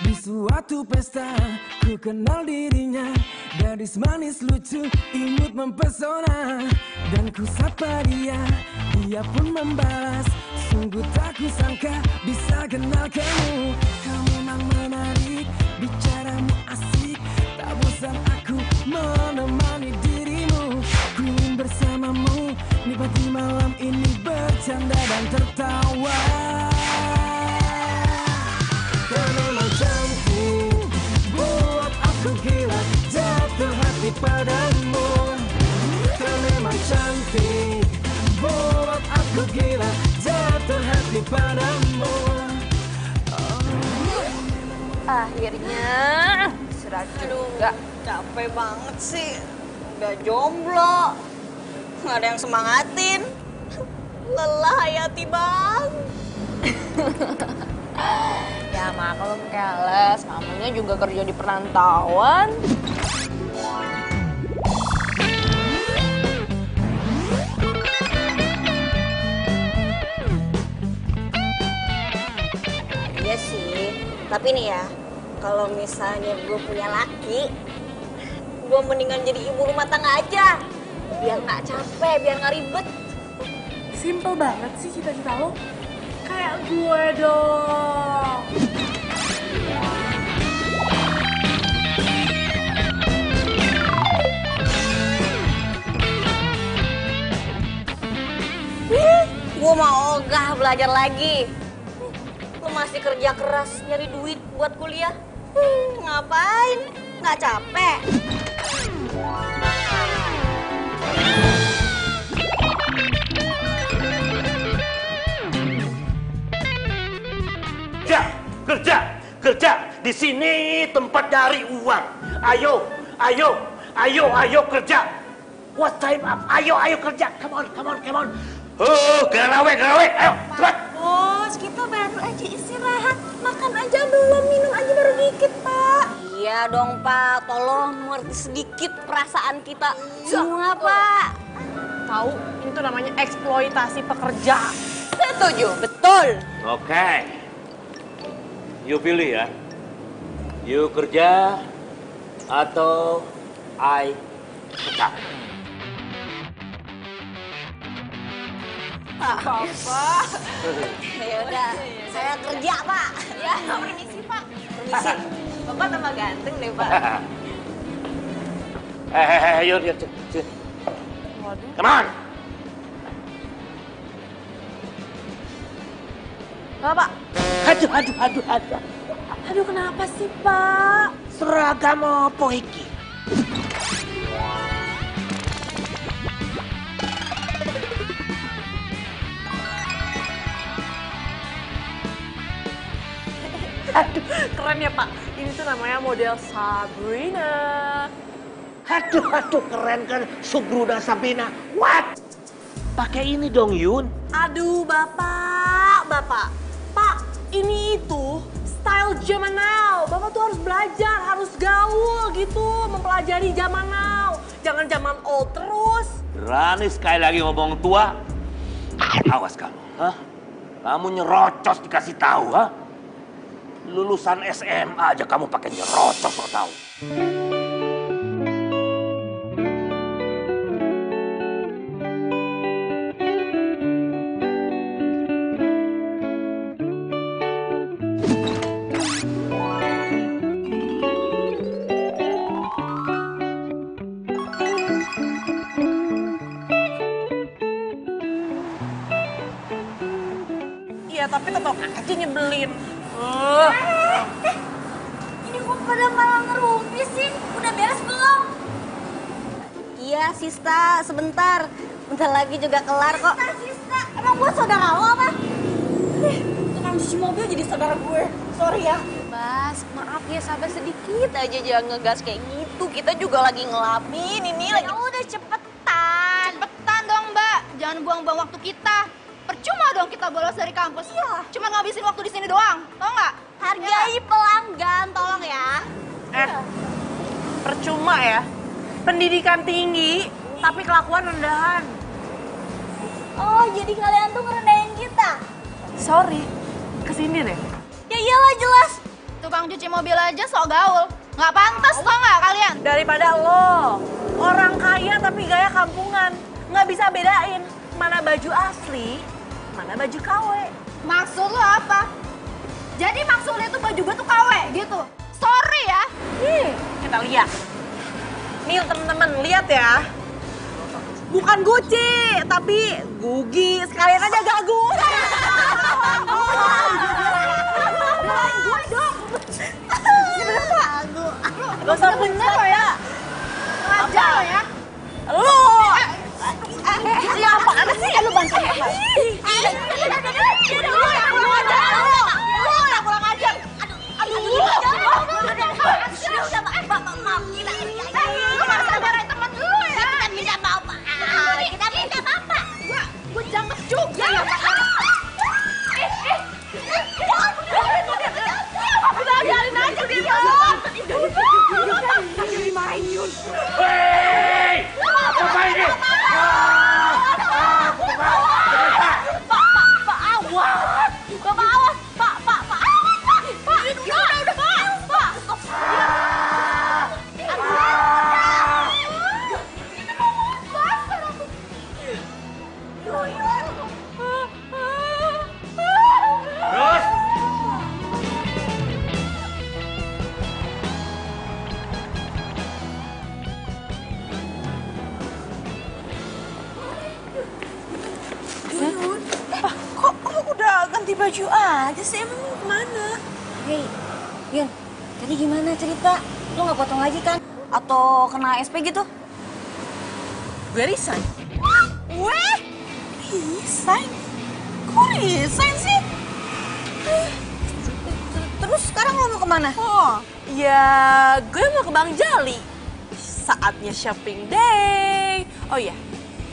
Di suatu pesta ku kenal dirinya, gadis manis lucu imut mempesona. Dan ku sapa dia, dia pun membalas, sungguh tak ku sangka bisa kenal kamu. Kau memang menarik, bicaramu asik, tak bosan aku menemani dirimu. Ku ingin bersamamu, nikmati malam ini bercanda dan tertawa. Kau memang cantik, buat aku gila, jatuh hati padamu. Kau memang cantik, buat aku gila, jatuh hati padamu. Akhirnya istirahat juga. Capek banget sih. Udah jomblo. Nggak ada yang semangatin. Lelah Hayati bang. Ya maklum keles, mamanya juga kerja di perantauan. Iya sih. Tapi nih ya, kalau misalnya gue punya laki, gue mendingan jadi ibu rumah tangga aja. Biar nggak capek, biar nggak ribet. Simple banget sih cita-cita lo. Kayak gue dong. Gue mau ogah belajar lagi. Lo masih kerja keras nyari duit buat kuliah. Ngapain? Nggak capek? Kerja. Di sini tempat cari uang. Ayo kerja. What time up? Ayo kerja. Come on. Oh, garawe. Ayo, cepat. Bos, kita baru aja istirahat. Makan aja belum, minum aja baru dikit, Pak. Iya dong Pak, tolong mengerti sedikit perasaan kita semua Pak. Tahu, ini tuh namanya eksploitasi pekerja. Setuju, betul. Oke. You pilih ya. You kerja atau I pecat. Apa? Ya udah, saya kerja Pak. Ya, permisi Pak. Permisi. Bapak tambah ganteng deh Pak. Yuk. Come on. Bapak, Aduh. aduh kenapa sih, Pak? Seragam apa iki? Aduh, keren ya, Pak. Ini tuh namanya model Sabrina. Aduh, keren kan Subruna Sabina. What? Pakai ini dong, Yun. Aduh, Bapak. Pak, ini itu style zaman now. Bapak tuh harus belajar, harus gaul gitu, mempelajari zaman now. Jangan zaman old terus. Berani sekali lagi ngomong tua. Awas kamu, hah? Kamu nyerocos dikasih tahu, hah? Lulusan SMA aja kamu pakai nyerocos, lo tahu. Iya, tapi tetap aja nyebelin. Ini kok pada malah ngerumpi sih? Udah beres belum? Iya, Sista, sebentar. Bentar lagi juga kelar kok. Sista, emang gue saudara lo apa? Tukang cuci mobil jadi saudara gue. Sorry ya. Bas, maaf ya, sabar sedikit aja, jangan ngegas kayak gitu. Kita juga lagi ngelamin ini lagi. Ya udah cepetan. Cepetan dong Mbak, jangan buang-buang waktu kita. Percuma dong kita bolos dari kampus. Iya. Cuma ngabisin waktu di sini doang, tau nggak? Hargai pelanggan, tolong ya. Percuma ya. Pendidikan tinggi, tapi kelakuan rendahan. Oh, jadi kalian tuh ngerendahin kita? Sorry, kesini deh. Ya iyalah jelas. Tukang cuci mobil aja sok gaul. Nggak pantas tau nggak kalian? Daripada lo, orang kaya tapi gaya kampungan. Nggak bisa bedain mana baju asli, mana baju KW. Maksud lo apa? Jadi maksud lo itu baju gue tuh KW gitu? Sorry ya. Kita lihat. Nih temen-temen, lihat ya. Bukan Gucci, tapi Gugi. Sekalian aja gagu. Gue dong. Gak usah bener ya. Ngajar lo ya. Lu. Ya apaan sih? Lu bantuin apa? Lu yang kurang ajar. Lu yang kurang ajar. Aduh. Maaf, kita Lu gak sadarain temen lu ya. minta maaf, Pak. Kita minta maaf, Pak. Gue jangkep juga ya Pak. Udah biarin aja dia. Jangan dimarahin Yun. Hei! Apa ini? Pak awas. Bapak awas. Pak. Udah, Pak. Terus? Kok lu udah ganti baju aja sih? Emang lu kemana? Hei, Yun, tadi gimana cerita? Lu nggak potong lagi kan? Atau kena SP gitu? Gue resign. Weh? Resign? Kok resign sih? Terus sekarang lo mau kemana? Oh, ya gue mau ke Bang Jali. Saatnya shopping day. Oh iya,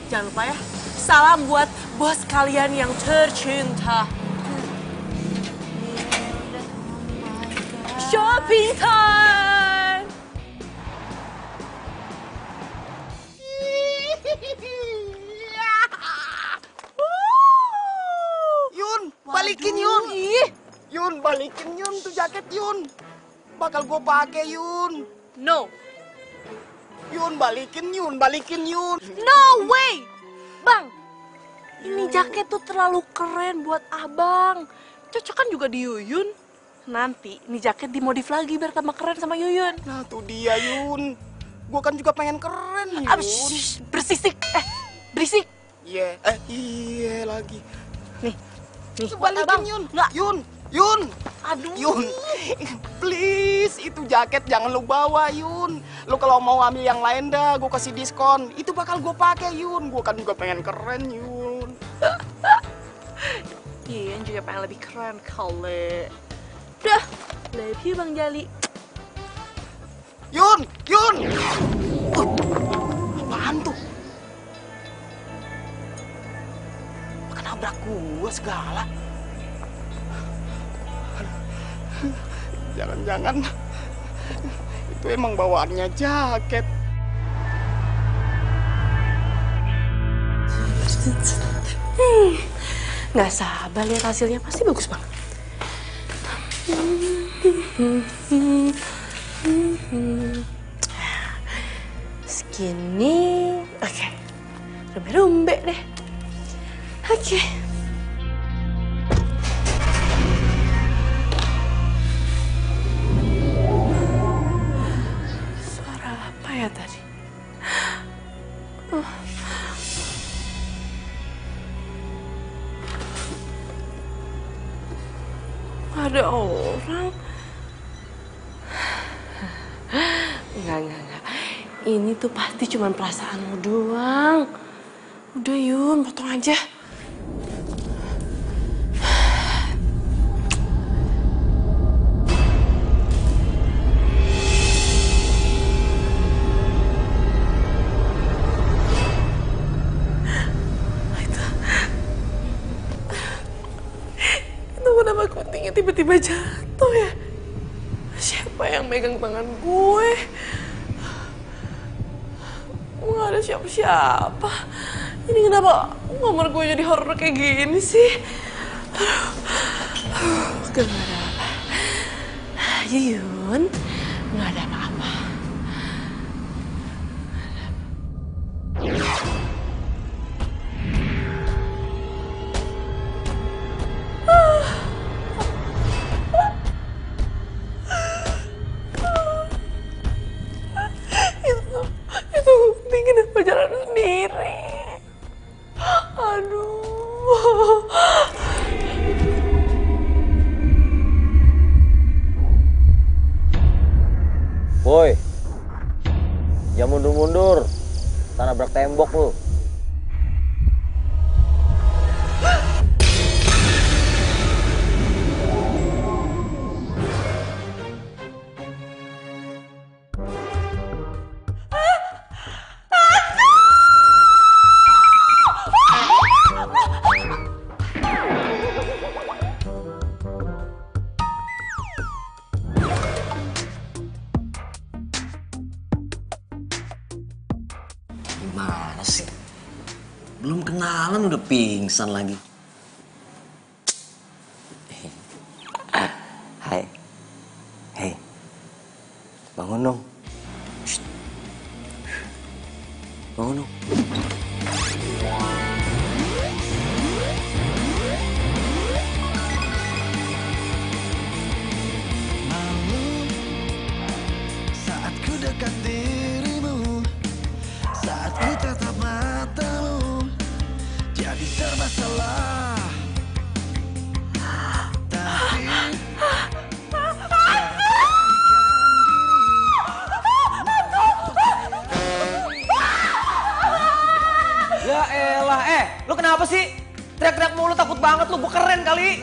jangan lupa ya. Salam buat bos kalian yang tercinta. Shopping time! Yun, balikin Yun. Yun, balikin Yun tuh jaket Yun. Bakal gue pakai Yun. No, Yun, balikin Yun, balikin Yun. no way! Bang, ini jaket tuh terlalu keren buat abang. Cocok kan juga di Yuyun. Nanti ini jaket dimodif lagi biar tambah keren sama Yuyun. Nah tuh dia Yun. Gue kan juga pengen keren Yun. Bersisik. Berisik. Iya, iya lagi. Nih Tuh, buat balikin abang. Yun. Nggak. Yun. Aduh. Yun, please itu jaket jangan lu bawa Yun. Lu kalau mau ambil yang lain dah, gue kasih diskon. Itu bakal gue pakai Yun. Gue kan juga pengen keren Yun. Yuyun juga pengen lebih keren kali. Udah, love you Bang Jali. Yun. Apaan tuh? Makan nabrak gua segala. Jangan-jangan itu emang bawaannya jaket. Nggak sabar lihat hasilnya, pasti bagus banget. Segini, oke. Rumbe-rumbe deh. Oke. Suara apa ya tadi? Ada orang. Enggak. Ini tuh pasti cuma perasaanmu doang. Udah Yun, potong aja. Itu kenapa guntingnya tiba-tiba jatuh ya? Siapa yang megang tangan gue? Nggak ada siapa-siapa. Ini kenapa kamar gue jadi horor kayak gini sih? Gak ada apa. aja Yun, nggak ada apa-apa. Itu Gunting kenapa jalan sendiri? Aduh. Woi, jangan mundur-mundur, tak nabrak tembok lu. Gimana sih? Belum kenalan udah pingsan lagi. Hai. Hei. Bangun dong. Shh. Bangun dong. Saat ku dekat dirimu, saat ku tatap matamu, jadi serba salah. Tapi Ya elah, lu kenapa sih? Teriak-teriak mulu, takut banget lu, gua keren kali.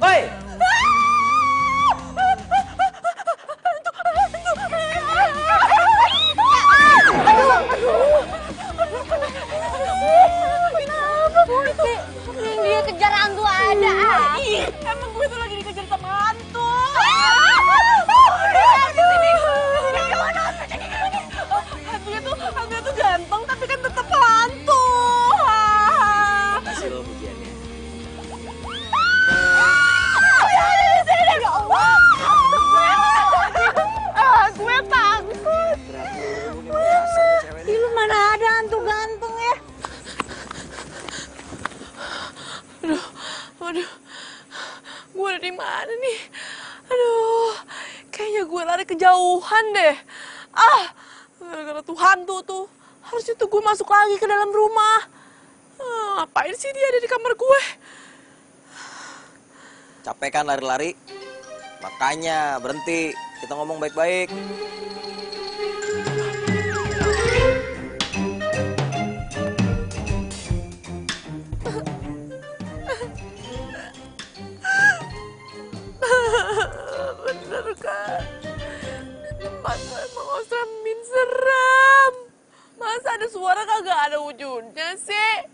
Woi! Yang dia kejar hantu ada. Emang gue tuh lagi dikejar sama hantu. Hantunya tuh ganteng tapi kan tetap hantu. Kasih lo pujiannya. Gue takut. Ih, lu mana ada hantu ganteng ya? Aduh, gue ada di mana nih? Aduh, kayaknya gue lari kejauhan deh. Gara-gara tuh hantu tuh. Harusnya tuh gue masuk lagi ke dalam rumah. Ngapain sih dia ada di kamar gue? Capek kan lari-lari? Makanya berhenti, kita ngomong baik-baik. Bener kan? Masa emang Osmin seram? Masa ada suara kagak ada wujudnya sih?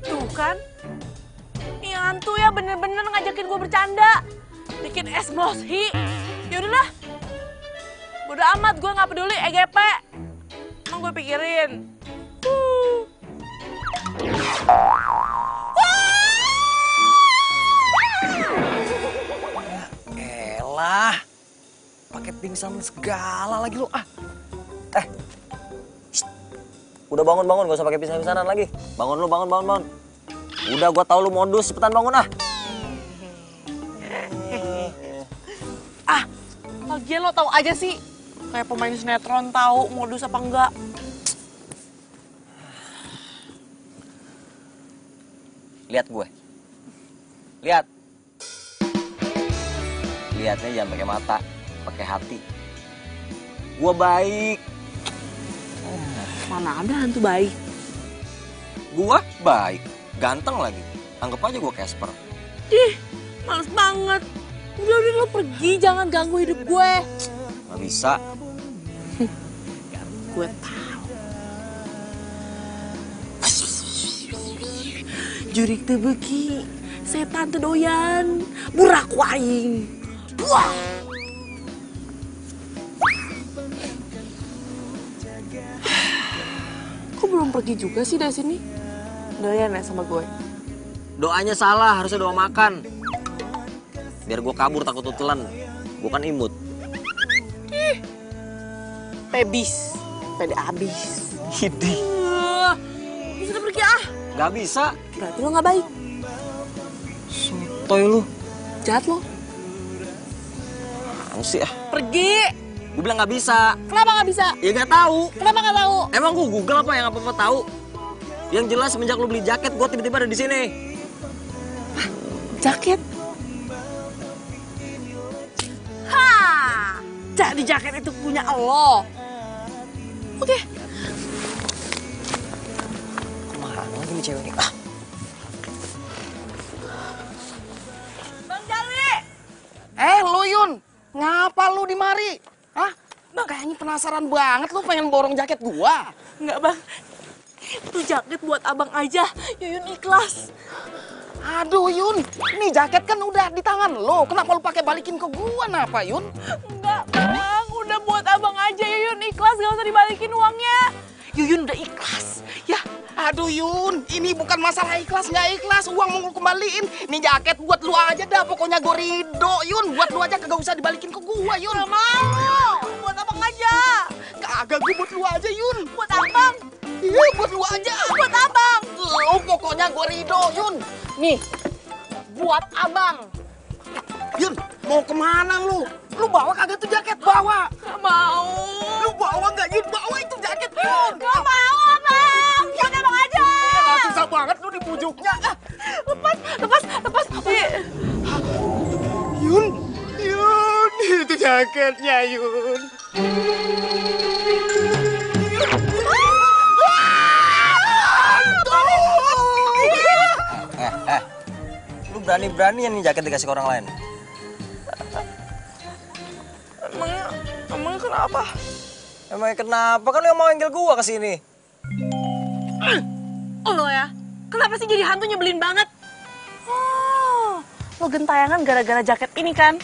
Tuh kan? Nih hantu ya bener-bener ngajakin gue bercanda. Bikin es moshi. Yaudahlah. Bodo amat, gue gak peduli EGP. Emang gue pikirin. Elah, pakai pingsan segala lagi lu. Shh. Udah bangun, gak usah pakai pingsan-pingsanan lagi. Bangun lu, bangun. Udah, gua tahu lu modus, cepetan bangun ah. Lagian lo tahu aja sih. Kayak pemain sinetron tahu modus apa enggak. Lihat gue. Lihat. Lihatnya jangan pakai mata, pakai hati. Gua baik. Mana ada hantu baik. Gua baik, ganteng lagi. Anggap aja gua Casper. Ih, males banget. Udah lo pergi, jangan ganggu hidup gue. Nggak bisa. Gue tahu. Jurik teu beuki, setan teu doyan, burak waing. Wah. Kok belum pergi juga sih dari sini? Doyan ya sama gue? Doanya salah, harusnya doa makan. Biar gue kabur takut lu telan. Gue kan imut. Pebis. Pede abis. Hidi. Bisa pergi ah. Gak bisa. Berarti lo gak baik. Sotoy lu. Jahat lo. Apaan sih ah? Pergi. Gue bilang gak bisa. Kenapa gak bisa? Ya gak tahu. Kenapa gak tahu? Emang gue Google apa yang apa-apa tahu? Yang jelas semenjak lu beli jaket, gue tiba-tiba ada di sini. Jaket? Ha! Jadi jaket itu punya lo. Oke. Kemana lagi nih cewek ini? Ah. Bang Jali! Lu Yun, ngapa lu di mari? Hah? Nah, kayaknya penasaran banget lu pengen borong jaket gua. Enggak bang. Itu jaket buat abang aja. Yuyun ikhlas. Aduh Yun, ini jaket kan udah di tangan lo. Kenapa lu pakai balikin ke gua, napa Yun? Enggak bang, udah buat abang aja. Yuyun ikhlas, gak usah dibalikin uangnya. Yuyun udah ikhlas, ya. Aduh Yun, ini bukan masalah ikhlas nggak ikhlas, uang mau lu kembaliin. Ini jaket buat lu aja dah, pokoknya gue ridho Yun. Buat lu aja, kagak usah dibalikin ke gua Yun. Gak mau, buat abang aja. Kagak, gue buat lu aja Yun. Buat abang. Iya, buat lu aja. Buat abang. Lu pokoknya gue ridho Yun. Nih, buat abang. Yun, mau kemana lu? Lu bawa kagak tuh jaket? Bawa. Gak mau. Lu bawa nggak Yun? Bawa itu jaket Yun. Gak mau abang, buat abang aja. Susah banget lu dibujuknya. Lepas. Yun, itu jaketnya Yun. Lu berani-beraninya nih jaket dikasih ke orang lain. Emangnya kenapa? Emangnya kenapa? Kan lu yang mau anggil gua ke sini. Lo ya, kenapa sih jadi hantu nyebelin banget? Oh, lo gentayangan gara-gara jaket ini kan?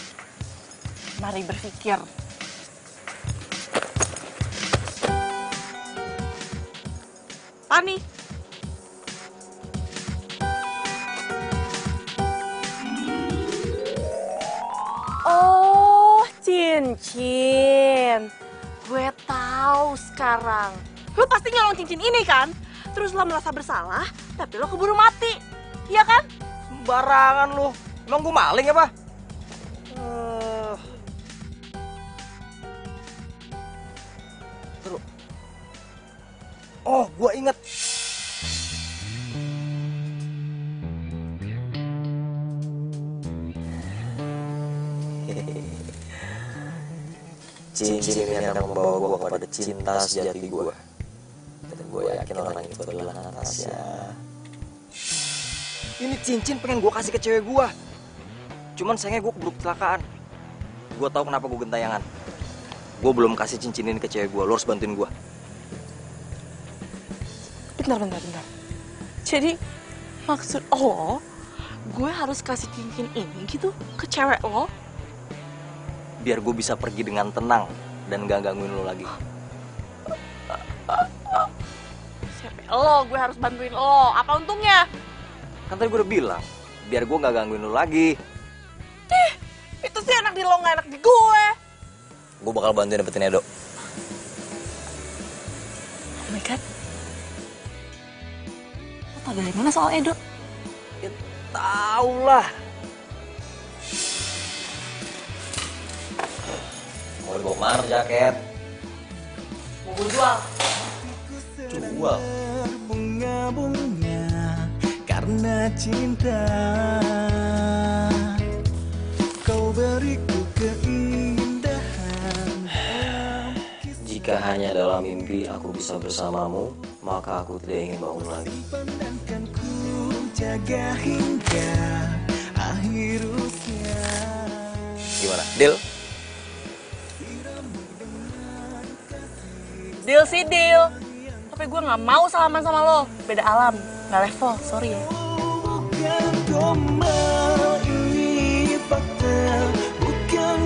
Mari berpikir. Pani. Oh, cincin. Gue tahu sekarang. Lo pasti nyolong cincin ini kan? Terus lo merasa bersalah, tapi lo keburu mati. Iya kan? Sembarangan lu. Emang gua maling apa? Terus. Oh, gua inget. Cincin ini akan membawa gua kepada cinta sejati gua. Dan gue yakin orang itu adalah Natasha. Ini cincin pengen gue kasih ke cewek gue. Cuman sayangnya gue keburu kecelakaan. Gue tahu kenapa gue gentayangan. Gue belum kasih cincin ini ke cewek gue. Lo harus bantuin gue. Bentar. Jadi maksud lo, gue harus kasih cincin ini gitu ke cewek lo? Biar gue bisa pergi dengan tenang dan gak gangguin lo lagi. Siapa lo? Gue harus bantuin lo. Apa untungnya? Kan tadi gue udah bilang, biar gue gak gangguin lo lagi. Itu sih enak di lo, gak enak di gue. Gue bakal bantuin dapetin Edo. Oh my God. Lo tau dari mana soal Edo? Ya tau lah. Mau dibawa kemana jaket? Mau gue jual. Jual? Bunga-bunga karena cinta, kau beriku keindahan. Jika hanya dalam mimpi aku bisa bersamamu, maka aku tidak ingin bangun lagi. Dan ku jaga hingga akhir usia. Gimana? Deal? Deal sih deal. Tapi gue gak mau salaman sama lo. Beda alam, gak level, sorry ya. Bukan gombal, ini fakta. Bukan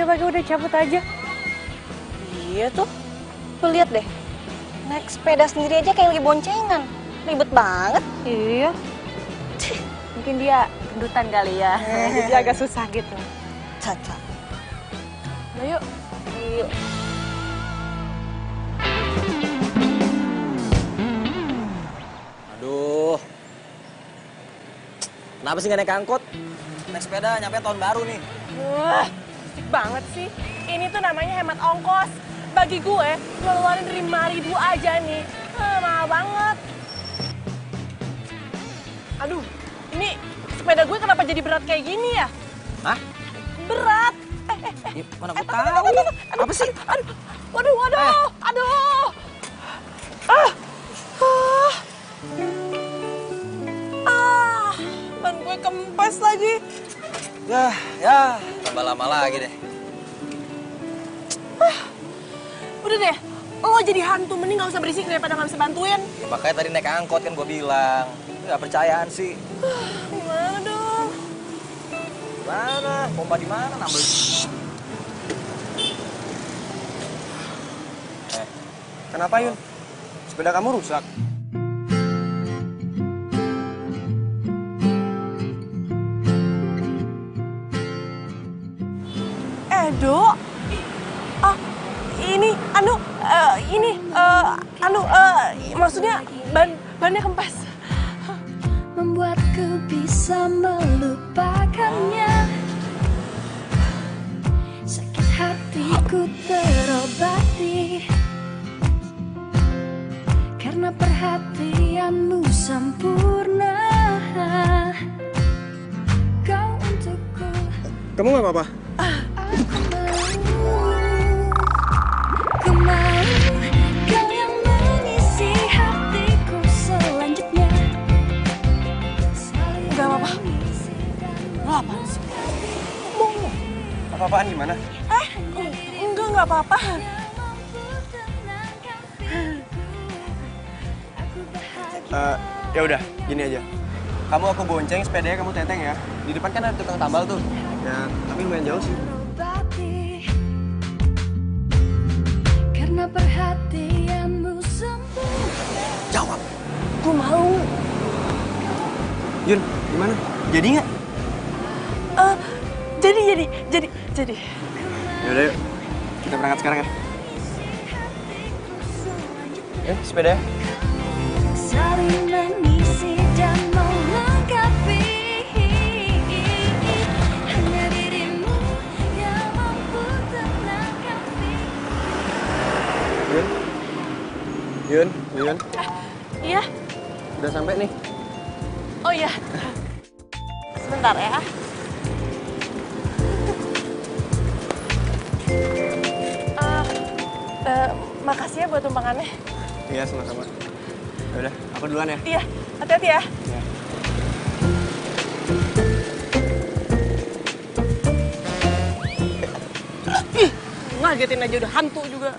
pagi-pagi udah cabut aja. Iya tuh. Tuh lihat deh. Naik sepeda sendiri aja kayak lagi boncengan. Ribet banget. Iya. Mungkin dia gendutan kali ya. Jadi agak susah gitu. Caca. Nah, yuk. Yuk. Aduh. Kenapa sih nggak naik angkot? Naik sepeda nyampe tahun baru nih. Wah, asik banget sih. Ini tuh namanya hemat ongkos. Bagi gue, ngeluarin 5.000 aja nih. Mahal banget. Aduh, ini sepeda gue kenapa jadi berat kayak gini ya? Hah? Berat. Ya, mana gue tahu. Apa sih? Aduh. Ban gue kempes lagi. Ya, tambah lama lagi deh. Udah deh, lo jadi hantu, mending gak usah berisik daripada gak bisa bantuin. Ya, makanya tadi naik angkot kan gue bilang. Gak percayaan sih. Gimana dong? Mana? Pompa di mana? Nambel. Kenapa Yun? Sepeda kamu rusak? Edo? Maksudnya bannya kempes. Membuatku bisa melupakannya. Sakit hatiku terobati karena perhatianmu sempurna. Kau untukku. Kamu nggak apa-apa? Ku mau kau yang mengisi hatiku selanjutnya. Gak apa-apa. Lo apaan sih? Apa-apaan gimana? Enggak apa-apa. Ya udah, gini aja. Kamu aku bonceng, sepedanya kamu teteng ya. Di depan kan ada tukang tambal tuh. Ya, tapi lumayan jauh sih. Karena perhatianmu sempurna. Jawab. Gue mau. Yun, gimana? Jadi nggak? Jadi. Ya udah yuk, kita berangkat sekarang ya. Sepeda. Saling mengisi dan melengkapi. Hanya dirimu yang mampu tenangkan Yun. Iya. Udah sampai nih. Oh iya. Sebentar ya. Makasih ya buat tumpangannya. Iya, sama-sama. Ya udah, aku duluan ya. Iya, hati-hati ya. Iya. Ih, ngagetin aja udah hantu juga.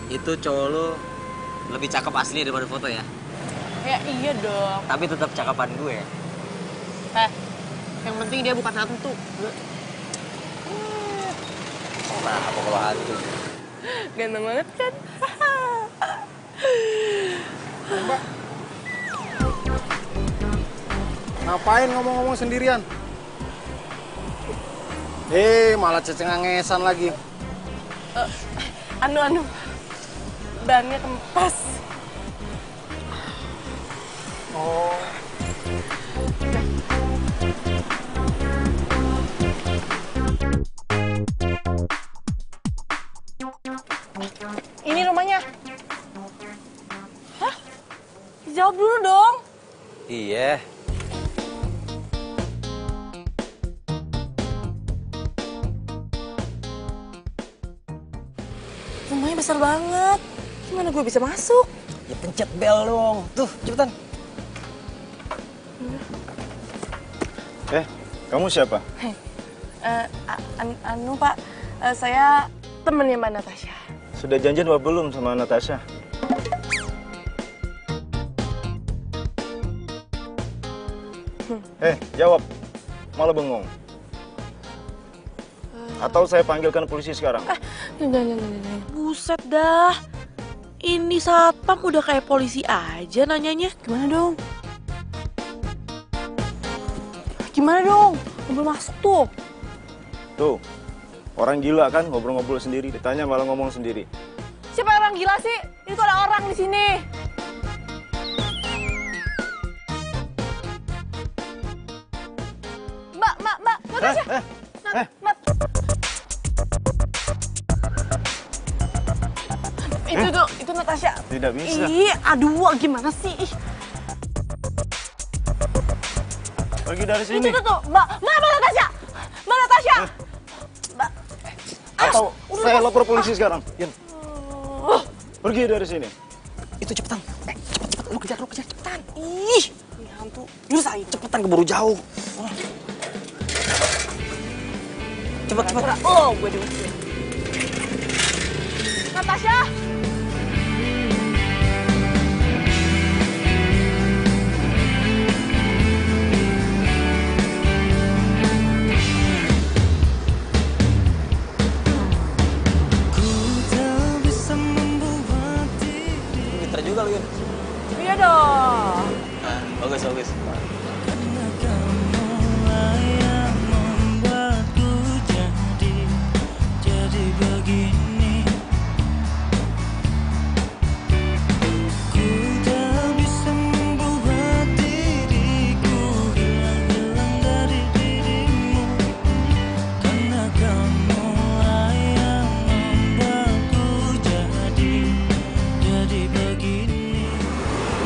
Itu cowok lo lebih cakep asli daripada foto ya. Ya iya dong. Tapi tetap cakapan gue. Yang penting dia bukan hantu. Nah, apa kalau hantu? Ganteng banget kan? Mbak. Ngapain ngomong-ngomong sendirian? Malah cecengangesan lagi. Anu. Bannya kempes. Oh. Ini rumahnya. Hah? Jawab dulu dong. Iya. Rumahnya besar banget. Gimana gue bisa masuk? Ya pencet bel dong. Tuh, cepetan. Kamu siapa? Anu Pak, saya temennya Mbak Natasha. Sudah janjian apa belum sama Natasha? Jawab. Malah bengong. Atau saya panggilkan polisi sekarang? Jangan. Buset dah. Ini satpam udah kayak polisi aja nanyanya. Gimana dong? Nggak boleh masuk tuh. Tuh, orang gila kan ngobrol-ngobrol sendiri, ditanya malah ngomong sendiri. Siapa orang gila sih? Itu ada orang di sini. Mbak, Natasha. Mbak. Itu Natasha. Tidak bisa. Ih, aduh, gimana sih? Ih. Pergi dari sini. Itu tuh, Mbak Natasha. Mbak Natasha. Mbak. Atau saya lapor polisi sekarang. Yun. Pergi dari sini. Itu cepetan. Cepet. Lu kejar cepetan. Ih, ini hantu. Nyusahin. Cepetan keburu jauh. Cepet. Oh, gue diusir. Natasha. Pinter juga lu, Yun. Iya dong. Nah, bagus.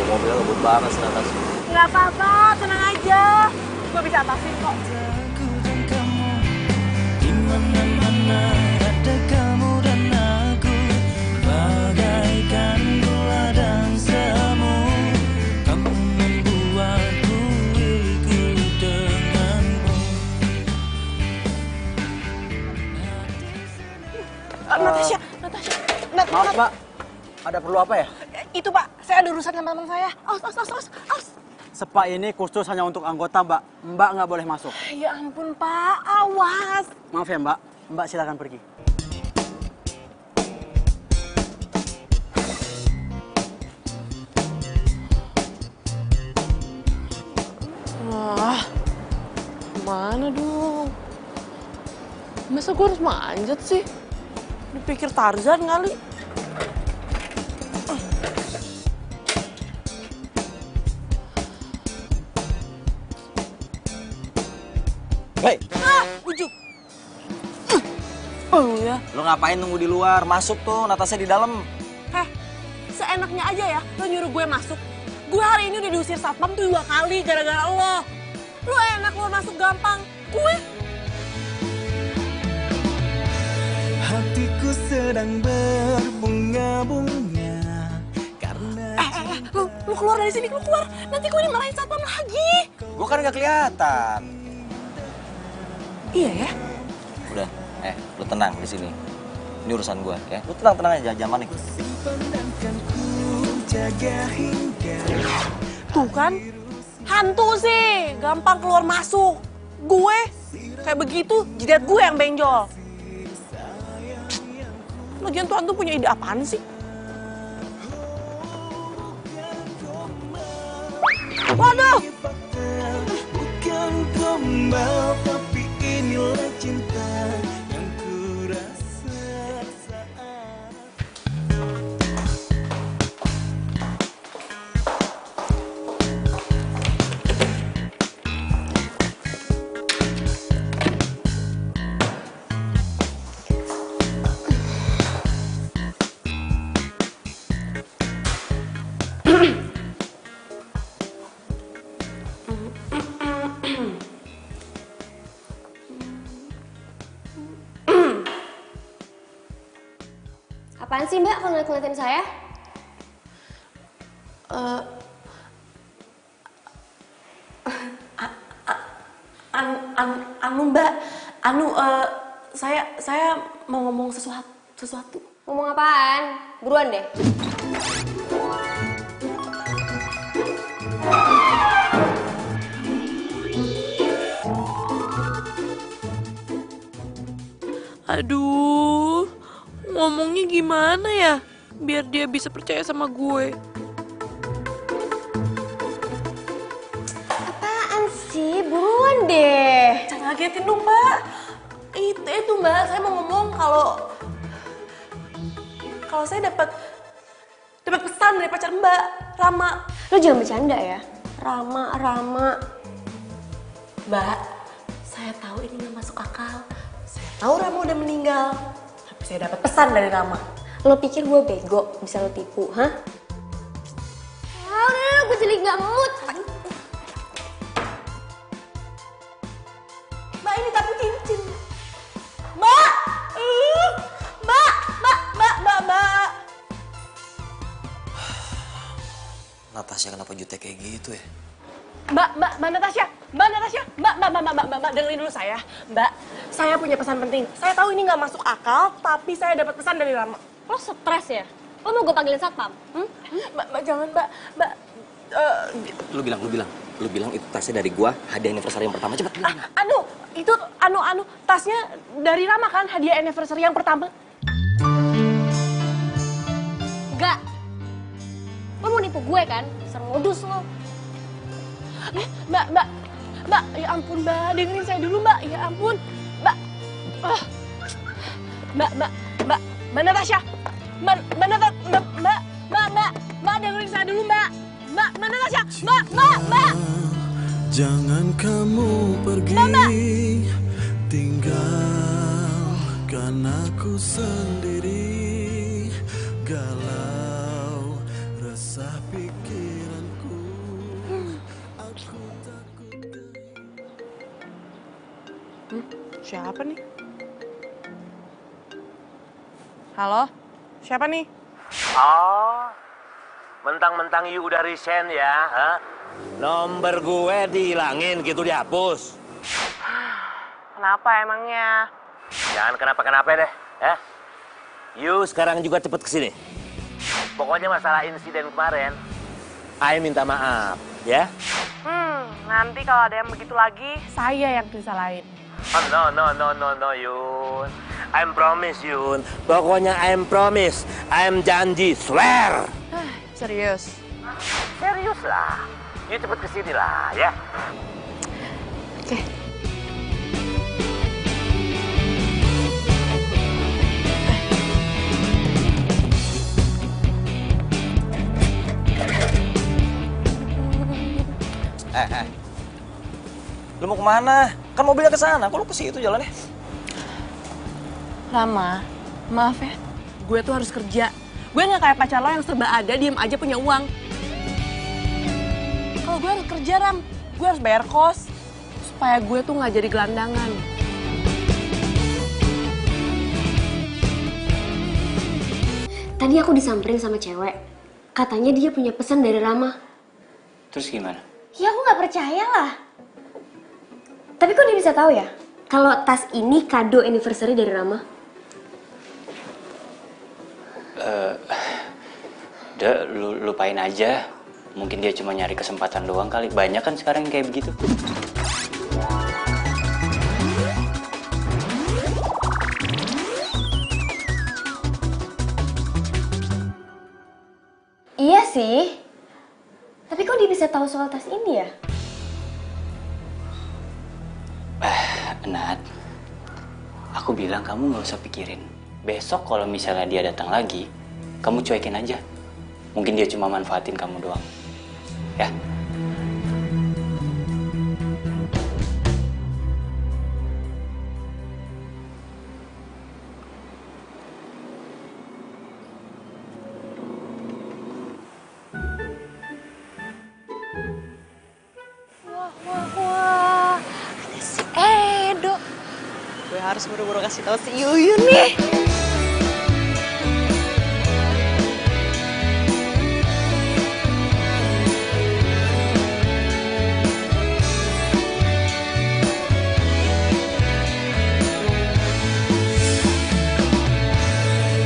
Mobilnya ngebut banget sih atas. Nggak apa-apa, tenang aja. Gue bisa atasin kok. Natasha. Maaf, Mbak. Ada perlu apa ya? Itu, Pak. Saya ada urusan sama teman saya. Aus. Spa ini khusus hanya untuk anggota, Mbak. Mbak nggak boleh masuk. Ya ampun, Pak. Awas. Maaf ya, Mbak. Mbak silakan pergi. Wah, mana dong? Masa gue harus manjat sih? Dipikir Tarzan kali. Hei, Ujuk. Oh ya. lu ngapain nunggu di luar? Masuk tuh, Natasha di dalam. Seenaknya aja ya, lo nyuruh gue masuk. Gue hari ini udah diusir satpam tuh 2 kali gara-gara lo. Lo enak lo masuk gampang. Gue. Hatiku sedang berbunga-bunga karena Lu keluar dari sini, lu keluar. Nanti gue dimarahin satpam lagi. Gua kan nggak kelihatan. Iya ya? Udah, lu tenang di sini. Ini urusan gua, ya. Lu tenang aja, zaman nih. Tuh kan, hantu sih, gampang keluar masuk. Gue, kayak begitu, jidat gue yang benjol. Lagian tuh hantu punya ide apaan sih? Waduh! bukan gombal tapi inilah cinta yang ku rasa saat Apaan sih Mbak kalau ngeliatin saya? Mbak, saya mau ngomong sesuatu. Ngomong apaan? Buruan deh. Aduh, ngomongnya gimana ya? Biar dia bisa percaya sama gue. Apaan sih? Buruan deh. Jangan ngagetin dong, Mbak. Itu Mbak, saya mau ngomong kalau saya dapat pesan dari pacar Mbak, Rama. Lo jangan bercanda ya. Rama. Mbak, saya tahu ini nggak masuk akal. Saya tahu Rama udah meninggal. Tapi saya dapat pesan dari Rama. Lo pikir gue bego, bisa lo tipu, hah? Udah, gue jadi gak mood. Mbak, ini tabu cincin. Mbak! Mbak! Natasha kenapa jutek kayak gitu ya? Mbak Natasha, Mbak, dengerin dulu saya. Mbak, saya punya pesan penting. Saya tahu ini nggak masuk akal, tapi saya dapat pesan dari Rama. Lo stres ya? Lo mau gue panggilin satpam? Mbak, jangan, Mbak. Lu bilang itu tasnya dari gua, hadiah anniversary yang pertama, cepet bilang. Tasnya dari Rama kan, hadiah anniversary yang pertama. Enggak. Lo mau nipu gue kan? Ser modus lo. Mbak, ya ampun Mbak, dengerin saya dulu Mbak, ya ampun. Mbak Natasha, Mbak, dengerin saya dulu Mbak. Mbak Natasha, Mbak. Jangan kamu pergi, tinggalkan aku sendiri, galau resah pikiranku. Aku takut. Siapa nih? Halo, siapa nih? Oh, mentang-mentang you udah resign ya, ha? Nomor gue dihilangin gitu, dihapus. Kenapa emangnya? Jangan kenapa-kenapa deh, ya. You sekarang juga cepet kesini. Pokoknya masalah insiden kemarin, I minta maaf, ya. Nanti kalau ada yang begitu lagi, saya yang disalahin. Oh, no, Yun. I'm promise, Yun. Pokoknya I'm promise. I'm janji, swear. Serius? Serius lah. You cepet kesini lah, ya. Oke. Lu mau kemana? Kan mobilnya ke sana. Kok lu ke situ jalannya? Rama, maaf ya. Gue tuh harus kerja. Gue nggak kayak pacar lo yang serba ada, diem aja punya uang. Kalau gue harus kerja, Ram. Gue harus bayar kos. Supaya gue tuh nggak jadi gelandangan. Tadi aku disamperin sama cewek. Katanya dia punya pesan dari Rama. Terus gimana? Ya aku nggak percaya lah. Tapi kok dia bisa tahu ya? Kalau tas ini kado anniversary dari Rama? Udah, lu lupain aja. Mungkin dia cuma nyari kesempatan doang kali. Banyak kan sekarang yang kayak begitu. Iya sih. Tapi kok dia bisa tahu soal tas ini ya? Nat, aku bilang kamu nggak usah pikirin. Besok kalau misalnya dia datang lagi, kamu cuekin aja. Mungkin dia cuma manfaatin kamu doang. Ya? Wah, ada si Edo. Gue harus buru-buru kasih tahu si Yuyun nih.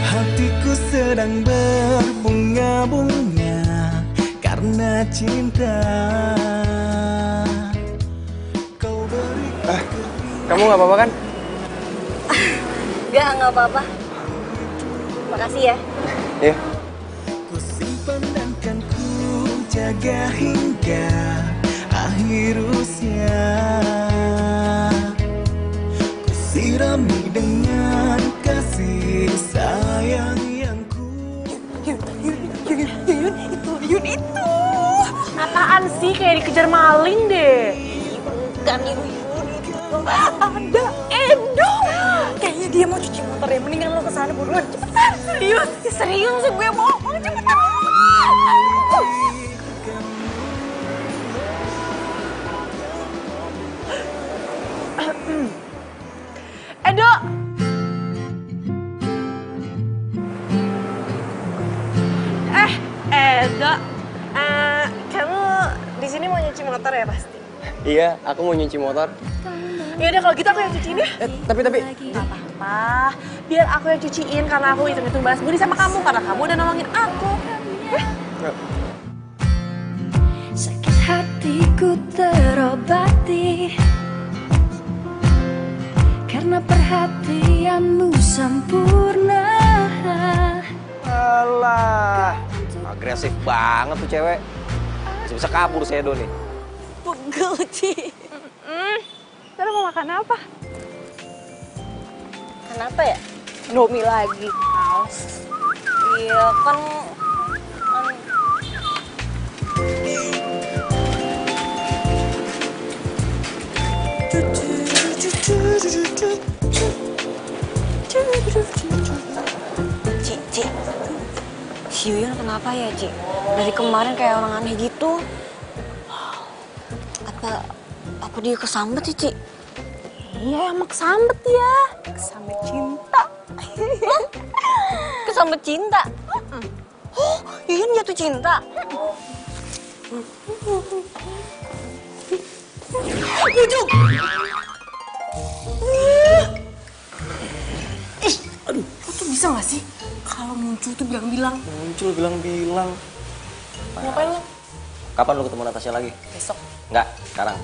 Hatiku sedang berbunga-bunga karena cinta. Kamu nggak apa-apa kan? Enggak apa-apa. Makasih ya. Iya. Ku simpan dan kan ku jaga hingga akhir usia. Ku sirami dengan kasih sayang yang ku. Yun itu. Apaan sih, kayak dikejar maling deh. Bukan Yun. Ada Edo. Kayaknya dia mau cuci motor ya. Mendingan lo kesana buruan. Cepetan. Serius? Ya, serius sih gue bohong. Cepetan. Edo. Edo. Kamu di sini mau nyuci motor ya pasti? Iya, aku mau nyuci motor. Ya udah kalau gitu aku yang cuciin ya. Tapi Gak apa-apa. Biar aku yang cuciin karena aku hitung-hitung balas budi sama kamu karena kamu udah nolongin aku. Sakit hatiku terobati karena perhatianmu sempurna. Alah, agresif banget tuh cewek. Bisa kabur si Edo nih. Pegel, Ci. Terus mau makan apa? Kenapa ya? Domi lagi. Iya kan. Ci. Si Yuyun kenapa ya, Ci? Dari kemarin kayak orang aneh gitu. Apa dia kesambet sih, Ci? Iya, emang kesambet ya. Kesambet cinta. Kesambet cinta? Oh, Yuyun jatuh cinta? Bujuk! Aduh, lo tuh bisa gak sih? Kalau muncul tuh bilang-bilang. Muncul bilang-bilang. Ngapain lo? Kapan lu ketemu Natasha lagi? Besok. Enggak, sekarang.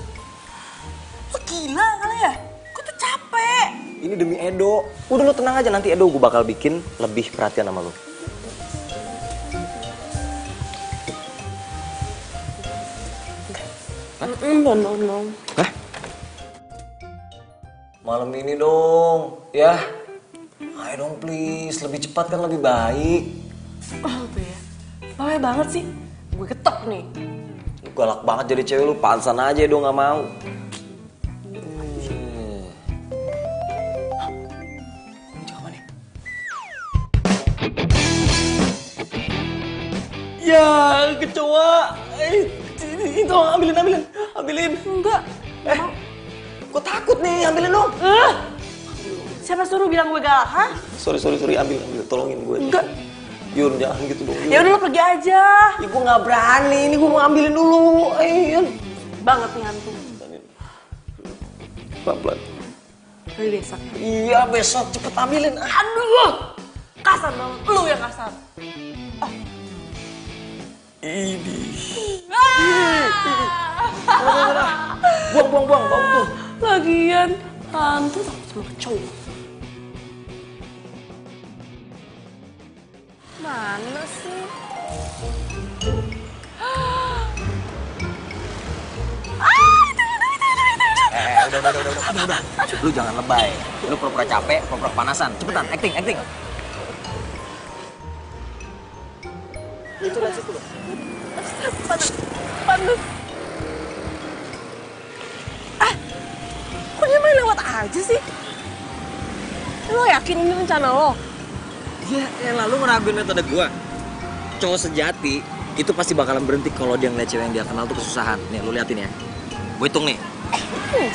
Lo gila kali ya? Gue tuh capek. Ini demi Edo. Udah lu tenang aja, nanti Edo gue bakal bikin lebih perhatian sama lu. No. Hah? Malam ini dong, ya. Ayo dong please, lebih cepat kan lebih baik. Oh tuh ya, bawel banget sih. Gue ketok nih. Lu galak banget jadi cewek, lu pansan aja dong gak mau. Ya, kecoa. Itu ambilin. Enggak. Gue takut nih, ambilin dong. Siapa suruh bilang gue galak, ha? Sorry, ambil, tolongin gue. Enggak. Yun, jangan gitu dong. Yun. Ya udah lo pergi aja. Ya gue nggak berani, ini gue mau ambilin dulu. Yun. Banget nih hantu. Pelan-pelan. Dari besok. Iya, besok cepet ambilin. Aduh, kasar banget. Lu yang kasar. Ini. Buang tuh. Lagian hantu takut sama kecoa. Mana sih? Udah. Lu jangan lebay. Lu pura-pura capek, pura-pura kepanasan. Cepetan, acting. Itu dari situ. Panas. Kok dia main lewat aja sih? Lo yakin ini rencana lo? Ya lalu ngeraguin metode gua. Cowok sejati itu pasti bakalan berhenti kalau dia ngeliat cewek yang dia kenal tuh kesusahan. Nih, lu liatin ya. Gue hitung nih. 1,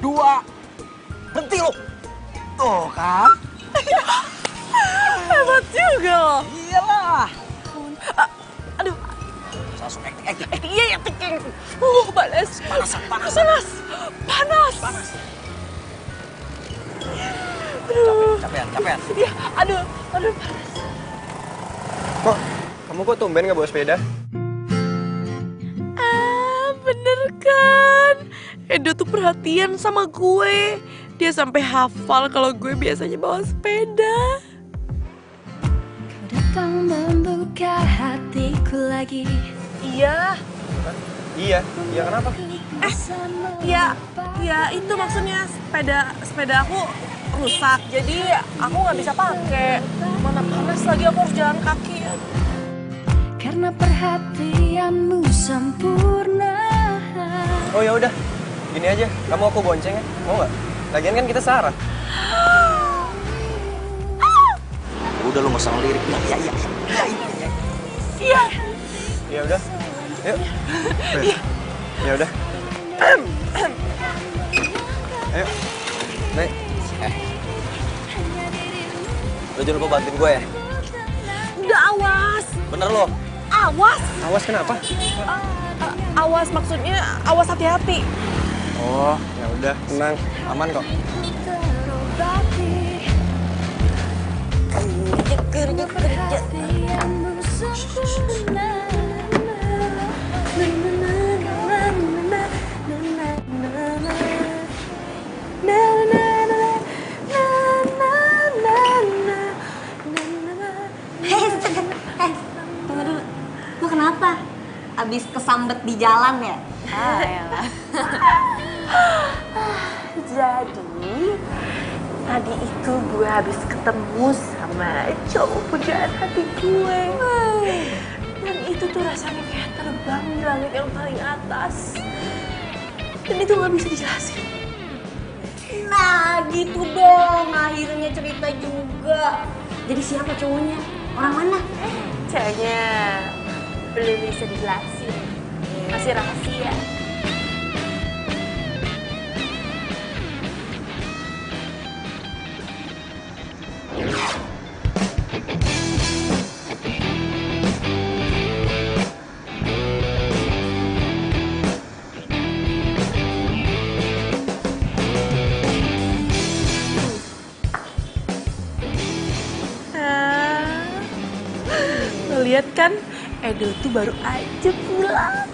2, berhenti lu. Tuh kan. Hebat juga lo. Iyalah. Aduh. Langsung acting. Iya, acting. Panas. Capean. Iya, aduh. Kok kamu tumben nggak bawa sepeda? Bener kan? Edo tuh perhatian sama gue. Dia sampai hafal kalau gue biasanya bawa sepeda. Datang membuka hatiku lagi. Iya. Iya kenapa? Ya itu maksudnya sepeda aku rusak. Jadi aku nggak bisa pakai. Mana panas lagi aku harus jalan kaki. Karena perhatianmu sempurna. Oh ya udah, gini aja, kamu aku bonceng ya, mau nggak? Lagian kan kita searah. Udah lu nggak usah ngelirik. Iya. Ya udah, yuk. Ya udah. Ayo, naik. Lo jangan lupa bantuin gue ya. Udah awas. Bener lo? Awas. Awas kenapa? Awas maksudnya awas hati-hati. Oh, ya udah, tenang, aman kok. Tunggu dulu. Lu kenapa? Abis kesambet di jalan ya? Elah. Jadi tadi itu gue habis ketemu sama cowok pujaan hati gue. Dan itu tuh rasanya kayak terbang di langit yang paling atas. Dan itu gak bisa dijelasin. Nah gitu dong, akhirnya cerita juga. Jadi siapa cowoknya? Orang mana? Ceweknya belum bisa dijelasin. Masih rahasia. Lihat kan, Edo tuh baru aja pulang.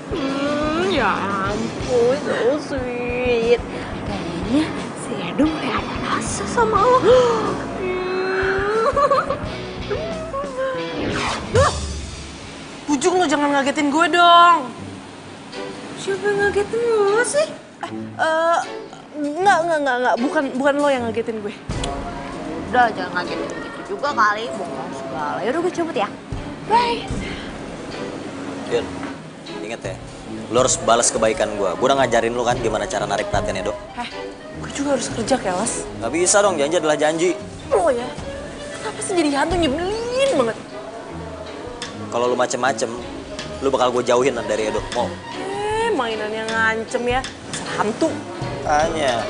Ya ampun, so sweet. Kayaknya si Edo kayak ada rasa sama lo. Ujung lo jangan ngagetin gue dong. Siapa yang ngagetin lo sih? Enggak. Bukan lo yang ngagetin gue. Udah, jangan ngagetin gitu juga kali. Bohong segala. Yaudah gue cabut ya. Bye. Yun, inget ya, lo harus balas kebaikan gue. Gue udah ngajarin lo kan gimana cara narik perhatian Edo. Gue juga harus kerja kelas. Gak bisa dong, janji adalah janji. Oh ya, kenapa sih jadi hantu nyebelin banget? Kalau lo macem-macem, lo bakal gue jauhin dari Edo. Mau? Mainannya ngancem ya, dasar hantu. Tanya.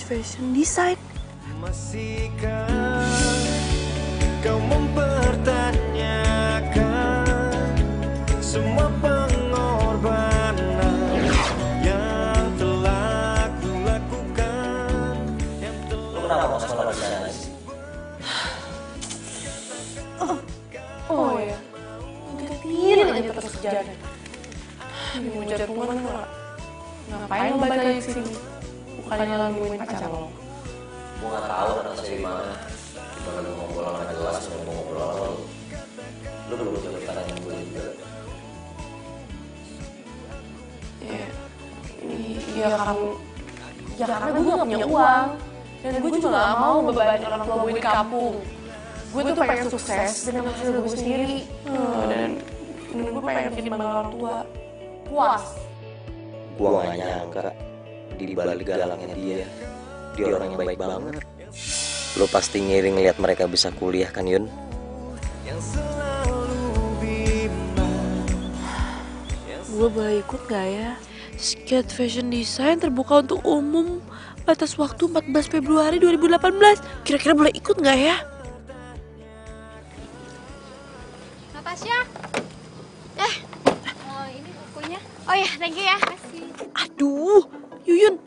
Fashion design. Masihkah kau mempertanyakan semua pengorbanan yang telah kulakukan? Lo kenapa mau sekolah di sana sih? Oh ya, ingetin aja terus kejadian. Ini mau jatuhan nggak? Ngapain lo balik lagi kesini? Bukannya lagi ngomongin pacar lo? Gue gak tau anak saya di mana. Gimana lu ngobrol sama jelas, mau ngobrol sama lu. Lu belum jawab pertanyaan gue juga. Iya karena gue gak punya uang. Dan gue juga gak mau beban orang tua gue di kampung. Gue tuh pengen sukses dengan hasil gue sendiri. Dan gue pengen bikin bangga orang tua. Puas. Gue gak nyangka di balik galangnya dia orang yang baik banget. Lo pasti ngiring ngeliat mereka bisa kuliah kan Yun? Gue boleh ikut gak ya? Skate Fashion Design terbuka untuk umum. Batas waktu 14 Februari 2018. Kira-kira boleh ikut gak ya? Natasha. Ini bukunya. Oh ya, thank you ya. Makasih. Aduh, Yuyun,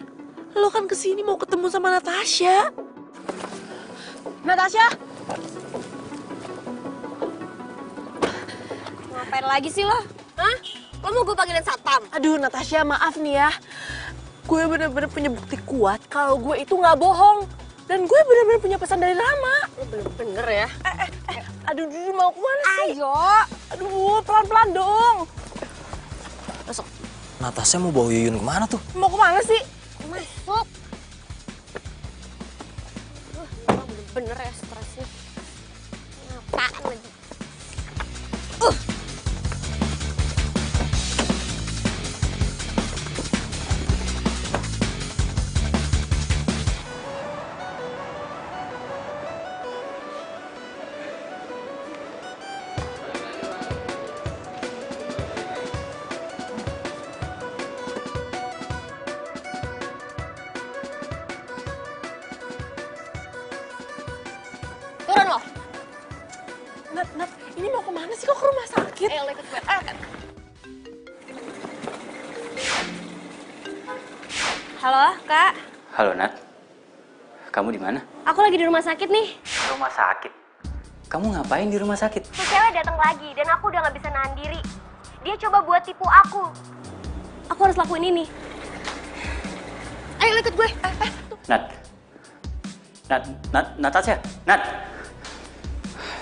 lo kan kesini mau ketemu sama Natasha. Natasha? Ngapain lagi sih lo? Hah? Lo mau gue panggilin satpam? Aduh, Natasha, maaf nih ya. Gue bener-bener punya bukti kuat kalau gue itu nggak bohong. Dan gue bener-bener punya pesan dari Rama. Lo bener-bener ya. Aduh, mau kemana sih? Ayo. Aduh, pelan-pelan dong. Masuk. Natasha mau bawa Yuyun kemana tuh? Mau kemana sih? Masuk. Bener-bener ya stresnya. Apaan lagi? Turun lo. Nat, ini mau kemana sih? Kok ke rumah sakit? Ayo lo ikut gue. Halo, Kak. Halo Nat, kamu di mana? Aku lagi di rumah sakit nih. Rumah sakit. Kamu ngapain di rumah sakit? Tuh cewek datang lagi dan aku udah nggak bisa nahan diri. Dia coba buat tipu aku. Aku harus lakuin ini. Ayo ikut gue. Natasha, Nat.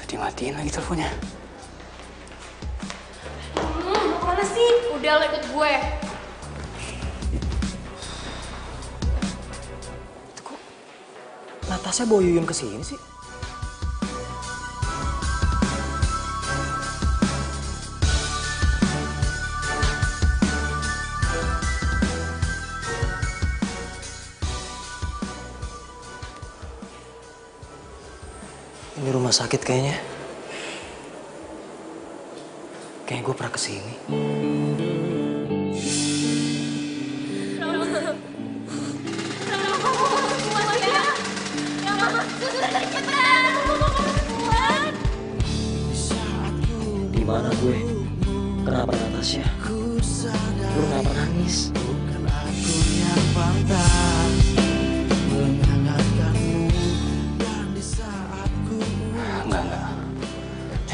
Dimatiin lagi teleponnya. Mau kemana sih? Udah lo ikut gue. Natasha bawa Yuyun ke sini sih? Ini rumah sakit kayaknya. Kayaknya gue pernah kesini. Di mana gue? Kenapa Natasha? Lu kenapa nangis? Enggak.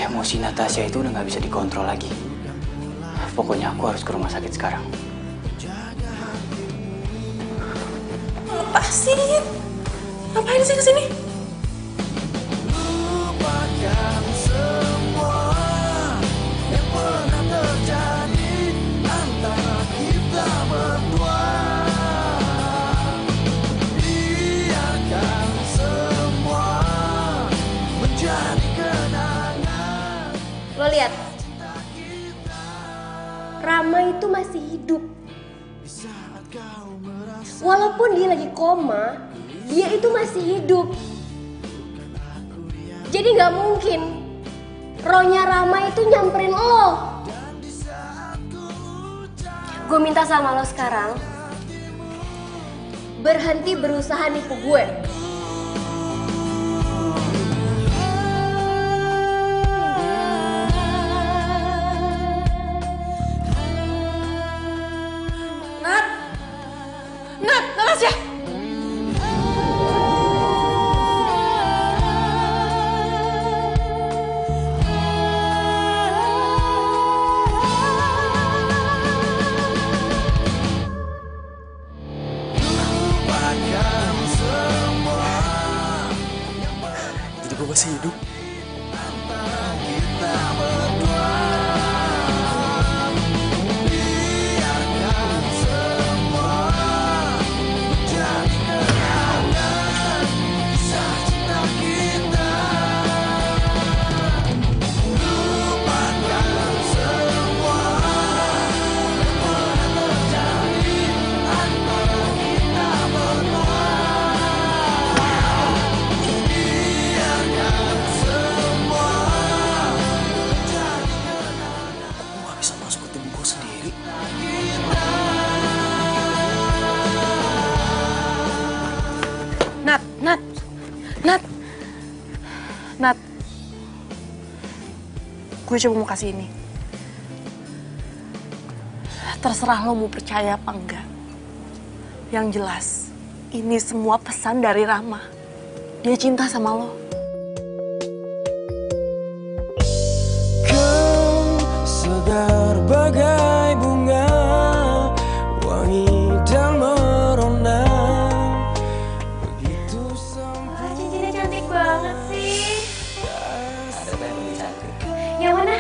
Emosi Natasha itu udah nggak bisa dikontrol lagi. Pokoknya aku harus ke rumah sakit sekarang. Lepasin. Ngapain sih kesini? Lo lihat, Rama itu masih hidup. Walaupun dia lagi koma, dia itu masih hidup. Jadi nggak mungkin rohnya Rama itu nyamperin lo. Gue minta sama lo sekarang, berhenti berusaha nipu gue. Natasha! Lupakan semua gue cuma mau kasih ini. Terserah lo mau percaya apa enggak. Yang jelas, ini semua pesan dari Rama. Dia cinta sama lo. Kau segar bagai bunga, wangi dan merona. Begitu Wah, cincinnya cantik banget sih. Ada apa yang lebih cantik? Yang mana?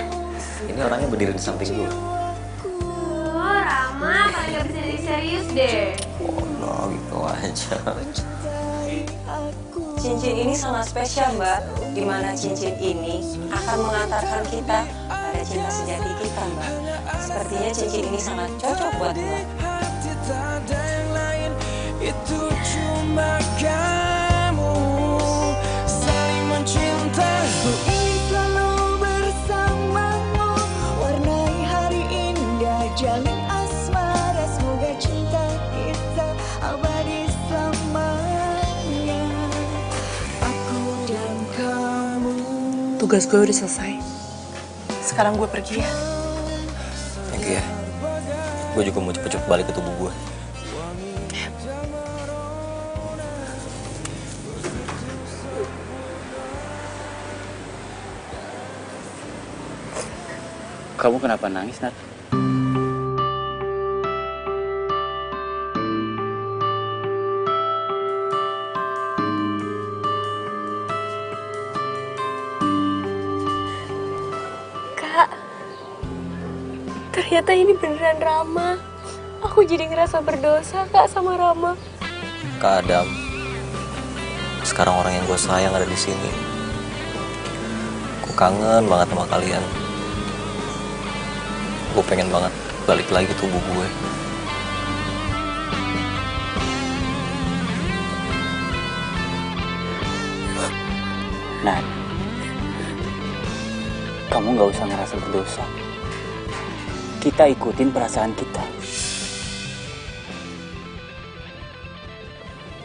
Ini orangnya berdiri di samping gue. Rama, paling gak bisa jadi serius deh. Oh no, gitu aja. Cincin ini sangat spesial, Mbak. Dimana cincin ini akan mengantarkan kita pada cinta sejati kita, Mbak. Sepertinya cincin ini sangat cocok buat Mbak. hati tak ada yang lain, itu cuma kamu. Saling mencinta, ku ingin selalu bersamamu. Warnai hari indah, jalin asmara. Semoga cinta kita abadi selamanya. Aku dan kamu. Tugas gue udah selesai. Sekarang gue pergi ya. Thank you ya. Gue juga mau cepet-cepet balik ke tubuh gue. Kamu kenapa nangis, Nat? Kak, ternyata ini beneran Rama. Aku jadi ngerasa berdosa, Kak, sama Rama. Kak Adam, sekarang orang yang gue sayang ada di sini. Gue kangen banget sama kalian. Gue pengen banget balik lagi ke tubuh gue. Nat, kamu nggak usah ngerasa berdosa. Kita ikutin perasaan kita.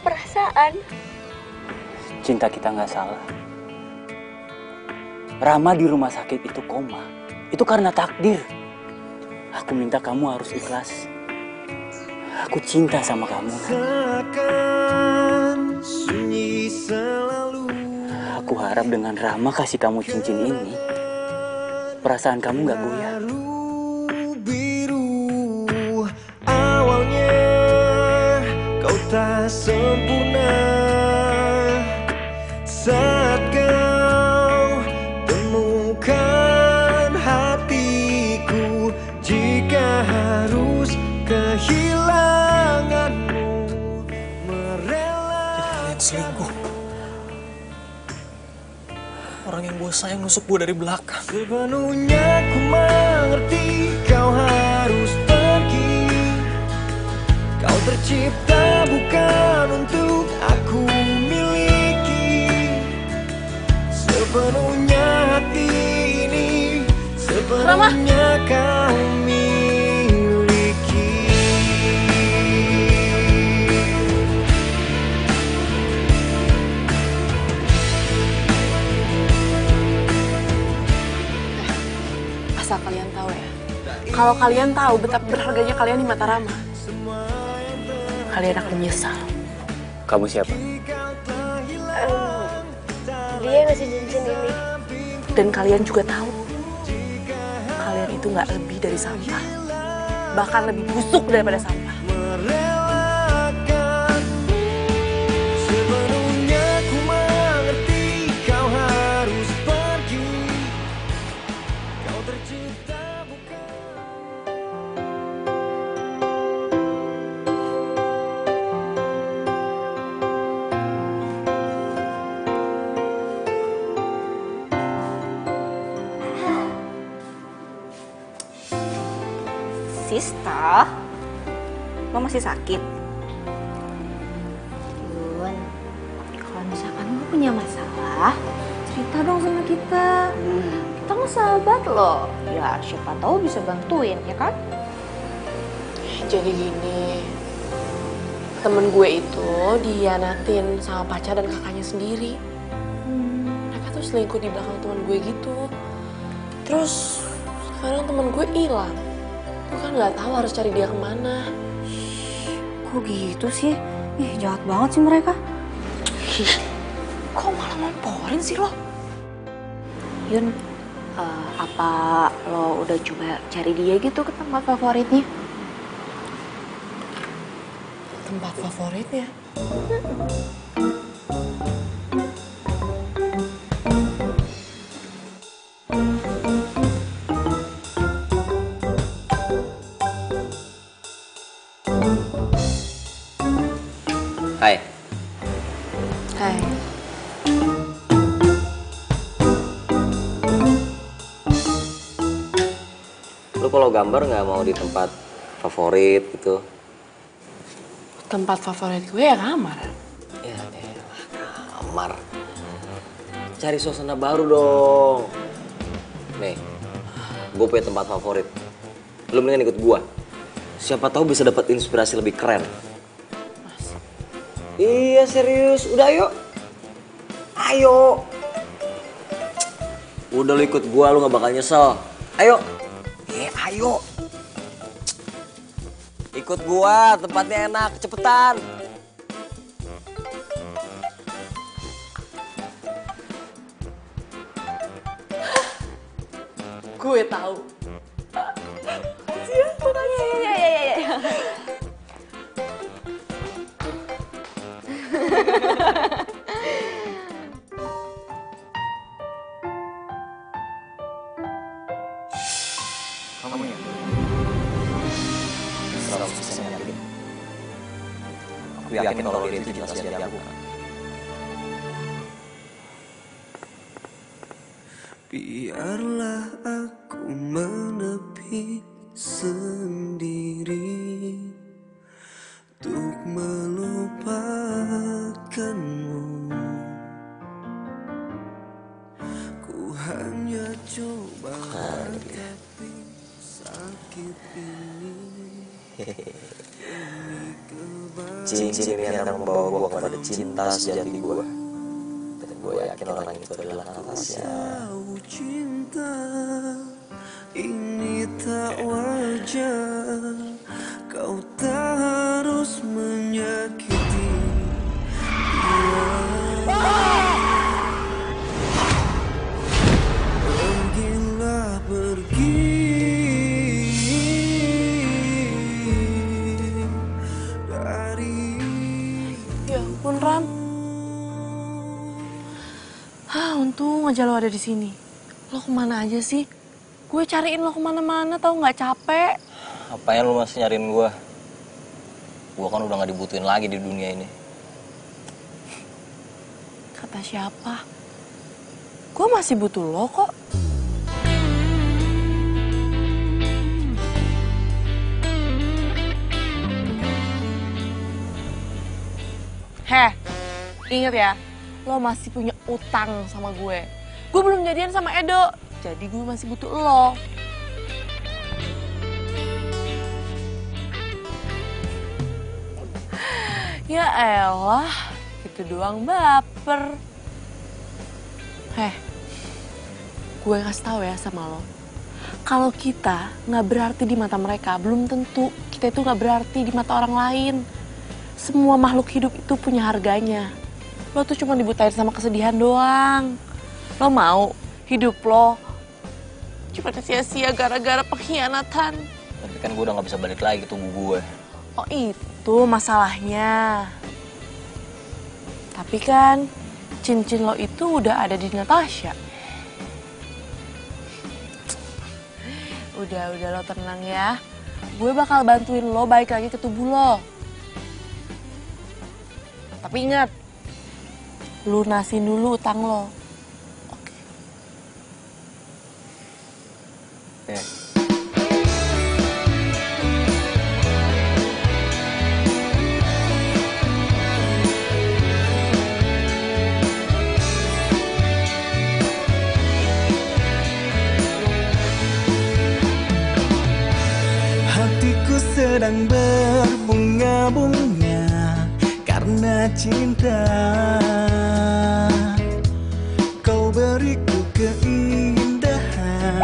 Perasaan? Cinta kita nggak salah. Rama di rumah sakit itu koma. Itu karena takdir. Aku minta kamu harus ikhlas. Aku cinta sama kamu. Seakan sunyi selalu. Aku harap dengan Rama kasih kamu cincin ini, perasaan kamu nggak goyah. Biru awalnya kau tak sempurna. Saat kau temukan hatiku, jika harus kehilanganmu, merelakan. Kalian selingkuh. Orang yang gue sayang nusuk gue dari belakang. Sepenuhnya ku mengerti kau harus pergi. Kau tercipta bukan untuk aku miliki. Sepenuhnya hati ini, sepenuhnya kau miliki. Asal kalian tahu ya, kalau kalian tahu betapa berharganya kalian di mata Rama, kalian akan menyesal. Kamu siapa? Dia ngasih cincin ini. Dan kalian juga tahu, kalian itu nggak lebih dari sampah, bahkan lebih busuk daripada sampah. Sepenuhnya ku mengerti kau harus pergi. Kau tercipta bukan. Sista, lo masih sakit? Yun, kalau misalkan lo punya masalah, cerita dong sama kita. Kita kan sahabat lo, ya siapa tahu bisa bantuin, ya kan? Jadi gini, temen gue itu dihianatin sama pacar dan kakaknya sendiri. Mereka tuh selingkuh di belakang teman gue gitu. Terus sekarang temen gue hilang. Gue kan nggak tahu harus cari dia kemana. Kok gitu sih? Ih, jahat banget sih mereka. Kok malah ngomporin sih lo? Yun, apa lo udah coba cari dia gitu ke tempat favoritnya? Tempat favoritnya? Hai. Hai. Lu kalau gambar nggak mau di tempat favorit gitu? Tempat favorit gue ya kamar. Ya kamar. Cari suasana baru dong. Nih, gue punya tempat favorit. Lu mendingan ikut gua. Siapa tahu bisa dapat inspirasi lebih keren. Iya serius, udah ayo. Ayo. Udah lu ikut gua, lu gak bakal nyesel. Ayo. Ayo. Ikut gua, tempatnya enak, cepetan. Gue tahu. Iya. Kamu ya? Selalu bisa yakin. Aku yakin kalau dia itu jelas jadi aku. Biarlah aku menepi sendiri untuk melupakanmu. Ku hanya coba tapi sakit ini. Cincin ini akan membawa gua kepada cinta sejati gua. Dan gua yakin orang itu adalah Natasha. Cinta ini tak wajar. Kau tak harus menyakiti Pergilah pergi dari. Ya ampun Ram. Untung aja lo ada di sini. Lo kemana aja sih? Gue cariin lo kemana-mana, tau nggak capek? Apanya lu masih nyariin gua? Gua kan udah gak dibutuhin lagi di dunia ini. Kata siapa? Gue masih butuh lo kok. Heh, inget ya, lo masih punya utang sama gue. Gue belum jadian sama Edo, jadi gue masih butuh lo. Ya elah, itu doang baper. Heh, gue kasih tahu ya sama lo. Kalau kita nggak berarti di mata mereka, belum tentu kita itu nggak berarti di mata orang lain. Semua makhluk hidup itu punya harganya. Lo tuh cuma dibutain sama kesedihan doang. Lo mau hidup lo cuma sia-sia gara-gara pengkhianatan. Tapi kan gue udah gak bisa balik lagi ke tubuh gue. Oh itu masalahnya. Tapi kan cincin lo itu udah ada di Natasha. Udah lo tenang ya. Gue bakal bantuin lo balik lagi ke tubuh lo. Tapi ingat, lunasin dulu utang lo. Oke. Hatiku sedang berbunga-bunga karena cinta. Kau beriku keindahan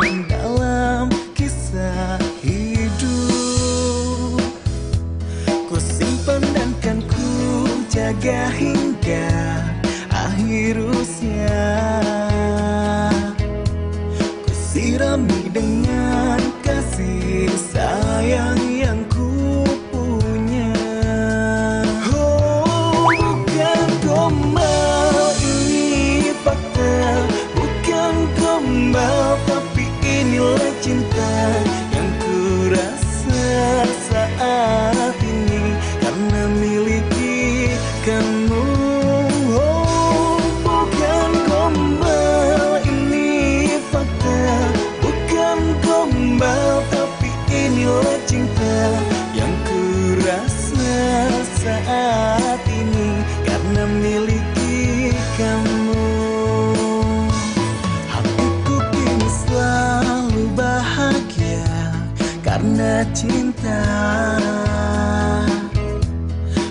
karena cinta.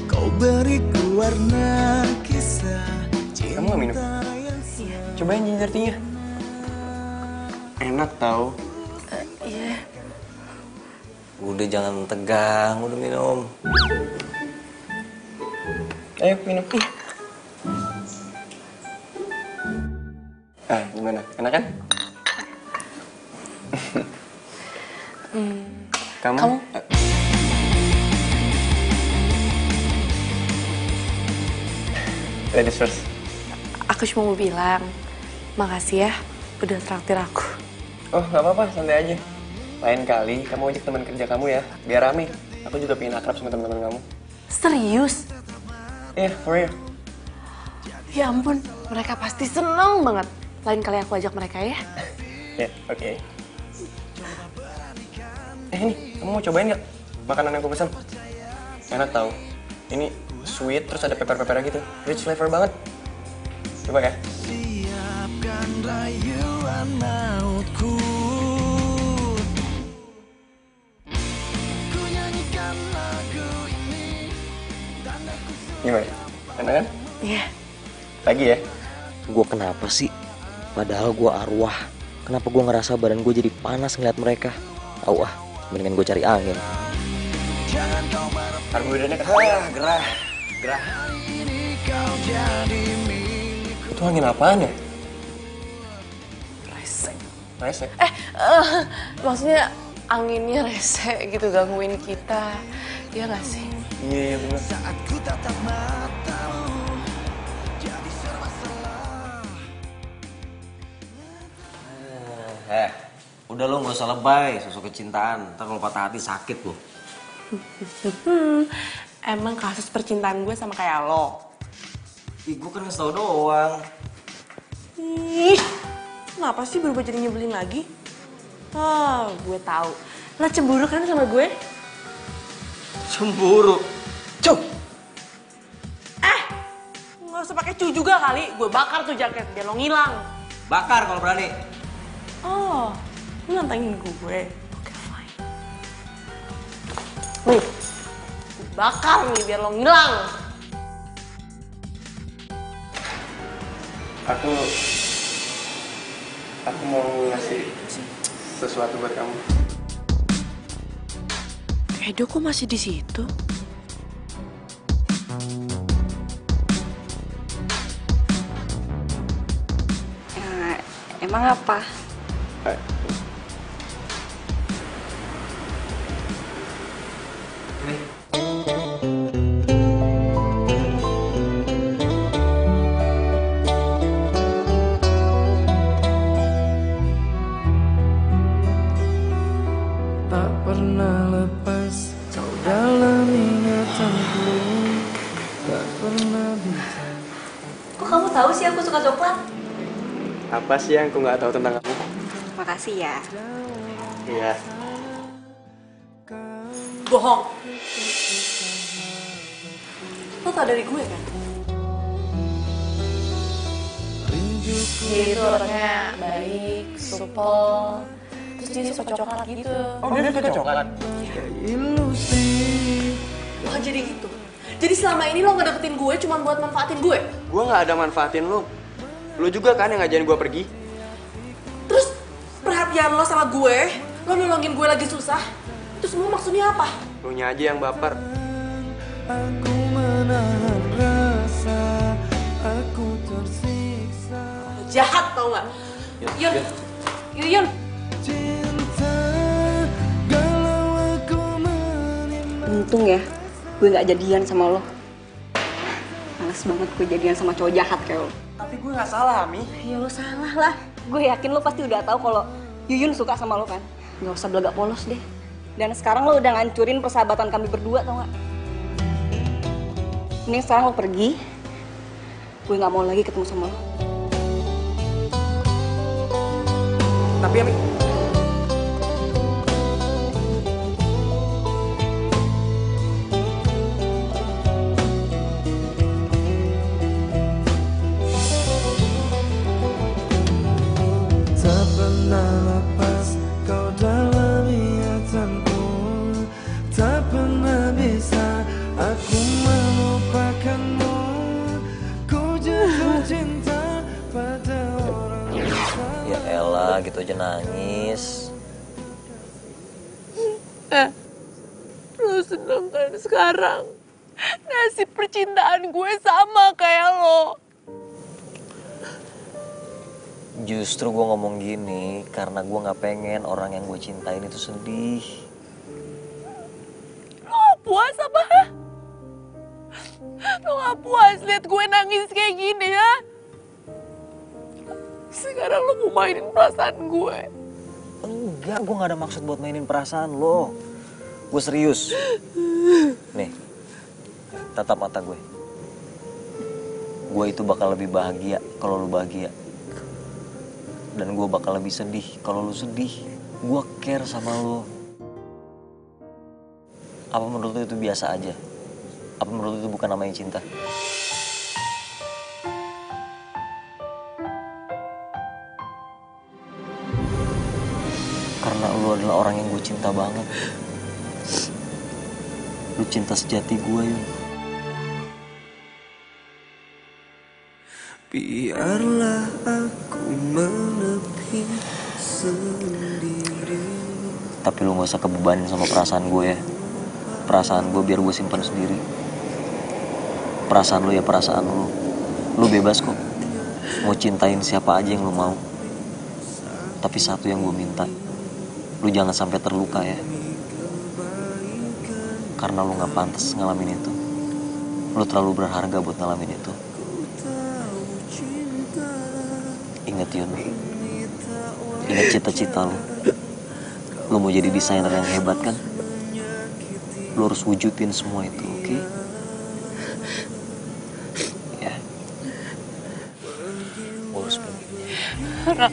Kau beriku warna kisah cinta. Kamu gak minum? Cobain ginger tea-nya. Enak tau. Iya. Udah jangan tegang, udah minum. Ayo minum. Gimana? Enak kan? Kamu? Ladies first. Aku cuma mau bilang, makasih ya udah traktir aku. Oh, nggak apa-apa, santai aja. Lain kali kamu ajak teman kerja kamu ya, biar rame. Aku juga pengen akrab sama teman-teman kamu. Serius? Iya, for real. Ya ampun, mereka pasti seneng banget. Lain kali aku ajak mereka ya. Ya, oke. Ini, kamu mau cobain nggak makanan yang aku pesan? Enak tau. Ini sweet, terus ada pepper-peppernya gitu. Rich flavor banget. Coba ya. Siapkan rayuan mautku. Ku nyanyikan lagu ini. Gimana? Enak kan? Iya. Lagi ya? Gue kenapa sih? Padahal gue arwah. Kenapa gue ngerasa badan gue jadi panas ngeliat mereka? Tahu mendingan gue cari angin. Karbohidratnya gerah. Itu angin apaan ya? Rese? Maksudnya anginnya rese gitu gangguin kita. Iya gak sih? Iya bener. Saat ku tatap matamu, jadi serba salah. Udah lo gak usah lebay, sosok kecintaan. Ntar kalau patah hati sakit lo. Emang kasus percintaan gue sama kayak lo? Ih, gue kan ngasih tau doang. Ih, kenapa sih berubah jadi nyebelin lagi? Oh, gue tahu. Lo cemburu kan sama gue? Cemburu? Cuh! Nggak usah pakai cu juga kali. Gue bakar tuh jaket biar lo ngilang. Bakar kalau berani. Oh, lo nantangin gue. Oke, fine. Nih, gue bakar nih biar lo ngilang. Aku mau ngasih sesuatu buat kamu. Edo kok masih di situ? Emang apa? Tak pernah lepas kau dalam ingatanku. Tak pernah bisa. Kok kamu tahu sih aku suka coklat? Apa sih yang aku nggak tahu tentang kamu? Makasih ya. Iya. Bohong. Lo tau dari gue kan? Dia itu orangnya baik, supel, terus dia suka coklat gitu. Oh, dia suka coklat? Wah, jadi gitu? Jadi selama ini lo nggak deketin gue cuma buat manfaatin gue? Gue nggak ada manfaatin lo. Lo juga kan yang ngajarin gue pergi? Terus perhatian lo sama gue, lo nolongin gue lagi susah, itu semua maksudnya apa? Lo nya aja yang baper. Aku menahan rasa, aku tersiksa. Jahat tau nggak? Yun. Cinta, galau aku Untung ya, gue nggak jadian sama lo. Males banget gue jadian sama cowok jahat kayak lo. Tapi gue nggak salah, Mi. Ya lo salah lah. Gue yakin lo pasti udah tahu kalau Yuyun suka sama lo kan. Gak usah belagak polos deh. Dan sekarang lo udah ngancurin persahabatan kami berdua, tau gak? Ini sekarang lo pergi. Gue nggak mau lagi ketemu sama lo. Tapi ya, Mi. tak pernah lepas kau dalam ingatanku. gitu aja nangis. Lu seneng kan sekarang? Nasib percintaan gue sama kayak lo. Justru gue ngomong gini karena gue gak pengen orang yang gue cintain itu sedih. Lo puas apa? Lo gak puas liat gue nangis kayak gini ya? Sekarang lo mau mainin perasaan gue. Enggak, gue gak ada maksud buat mainin perasaan lo. Gue serius. Nih, tatap mata gue. Gue itu bakal lebih bahagia kalau lo bahagia. Dan gue bakal lebih sedih kalau lo sedih. Gue care sama lo. Apa menurut lo itu biasa aja? Apa menurut lo itu bukan namanya cinta? Karena lo adalah orang yang gue cinta banget. Lo cinta sejati gue, Yun. Biarlah aku menepi sendiri. Tapi lo gak usah kebebanin sama perasaan gue ya. Perasaan gue biar gue simpan sendiri. Perasaan lo ya perasaan lo. Lo bebas kok. Mau cintain siapa aja yang lo mau. Tapi satu yang gue minta, lo jangan sampai terluka ya. Karena lo gak pantas ngalamin itu. Lo terlalu berharga buat ngalamin itu. Ingat Yun, ingat cita-cita lo. Lo mau jadi desainer yang hebat kan? Lo harus wujudin semua itu, oke? Ya. Urus pergi. Ram,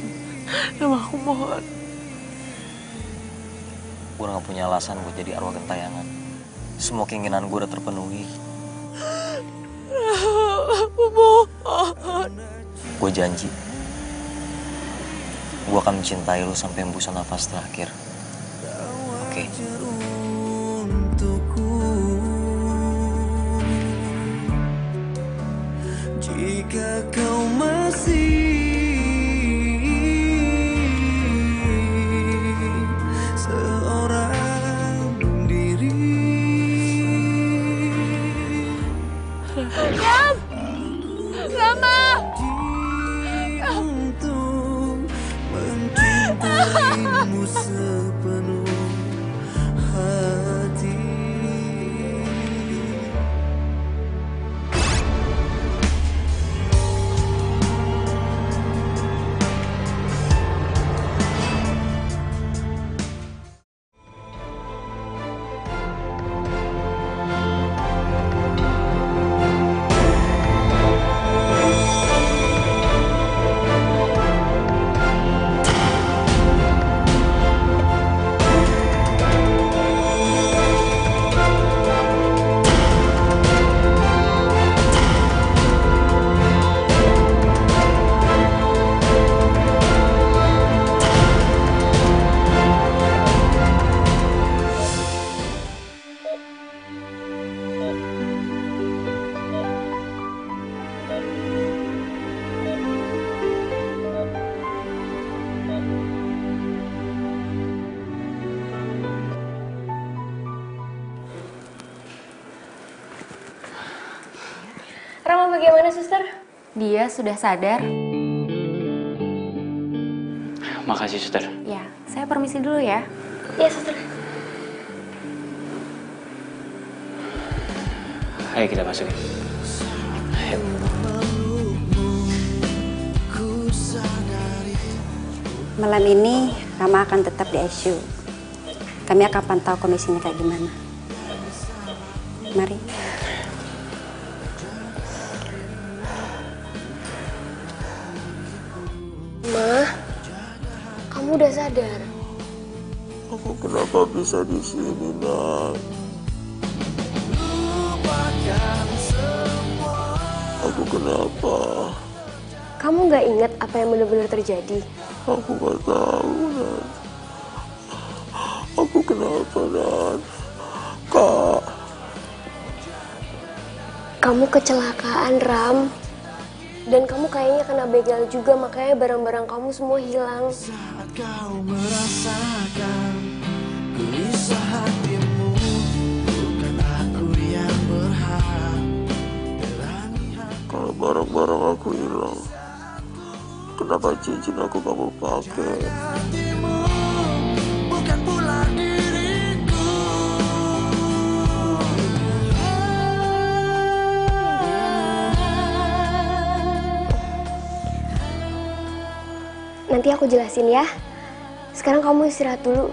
aku mohon. Gue gak punya alasan buat jadi arwah gentayangan. Semua keinginan gue udah terpenuhi. Aku mohon. Gue janji. Gue akan mencintai lo sampai hembusan nafas terakhir. Oke? Jika kau masih seorang diri. Ram! Rama! Untuk mencintaimu sepenuh hati. Rama bagaimana, suster? Dia sudah sadar. Makasih, suster. Ya, saya permisi dulu ya. Iya, suster. Ayo kita masukin. Ayo. Malam ini Rama akan tetap di ICU. Kami akan pantau kondisinya kayak gimana. Mari. Ma, kamu udah sadar? Aku kenapa bisa di sini, Nak? Aku kenapa? Kamu nggak ingat apa yang benar-benar terjadi? Aku nggak tahu, Nak. Aku kenapa, Nak? Kak. Kamu kecelakaan, Ram. Dan kamu kayaknya kena begal juga, makanya barang-barang kamu semua hilang. kau merasakan gelisah hatimu, bukan aku yang berhak. Kalau barang-barang aku hilang, kenapa cincin aku kamu pakai? Hatimu bukan pula diriku. Nanti aku jelasin ya. Sekarang kamu istirahat dulu.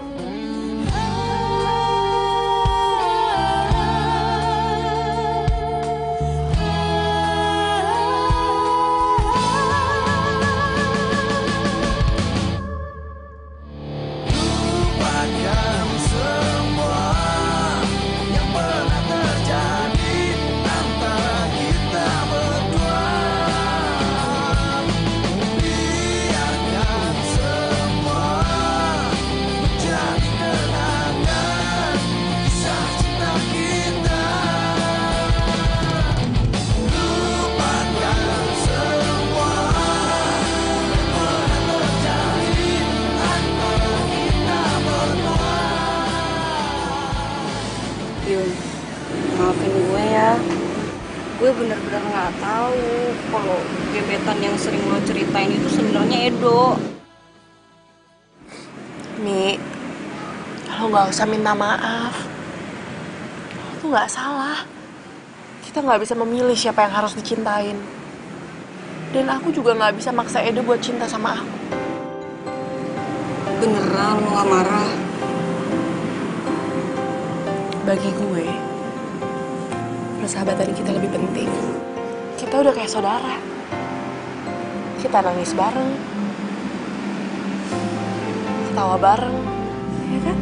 Lupakan semua yang pernah terjadi antara kita berdua. Biarkan semua menjadi kenangan kisah cinta kita. Lupakan semua yang pernah terjadi antara kita berdua. Yun, maafin gue ya. Gue bener-bener nggak tahu kalau gebetan yang sering lo ceritain itu sebenarnya Edo. Mi, lo nggak usah minta maaf. Lo tuh nggak salah. Kita nggak bisa memilih siapa yang harus dicintain. Dan aku juga nggak bisa maksa Edo buat cinta sama aku. Beneran lo nggak marah? Bagi gue, persahabatan kita lebih penting. Kita udah kayak saudara. Kita nangis bareng, ketawa bareng, ya kan?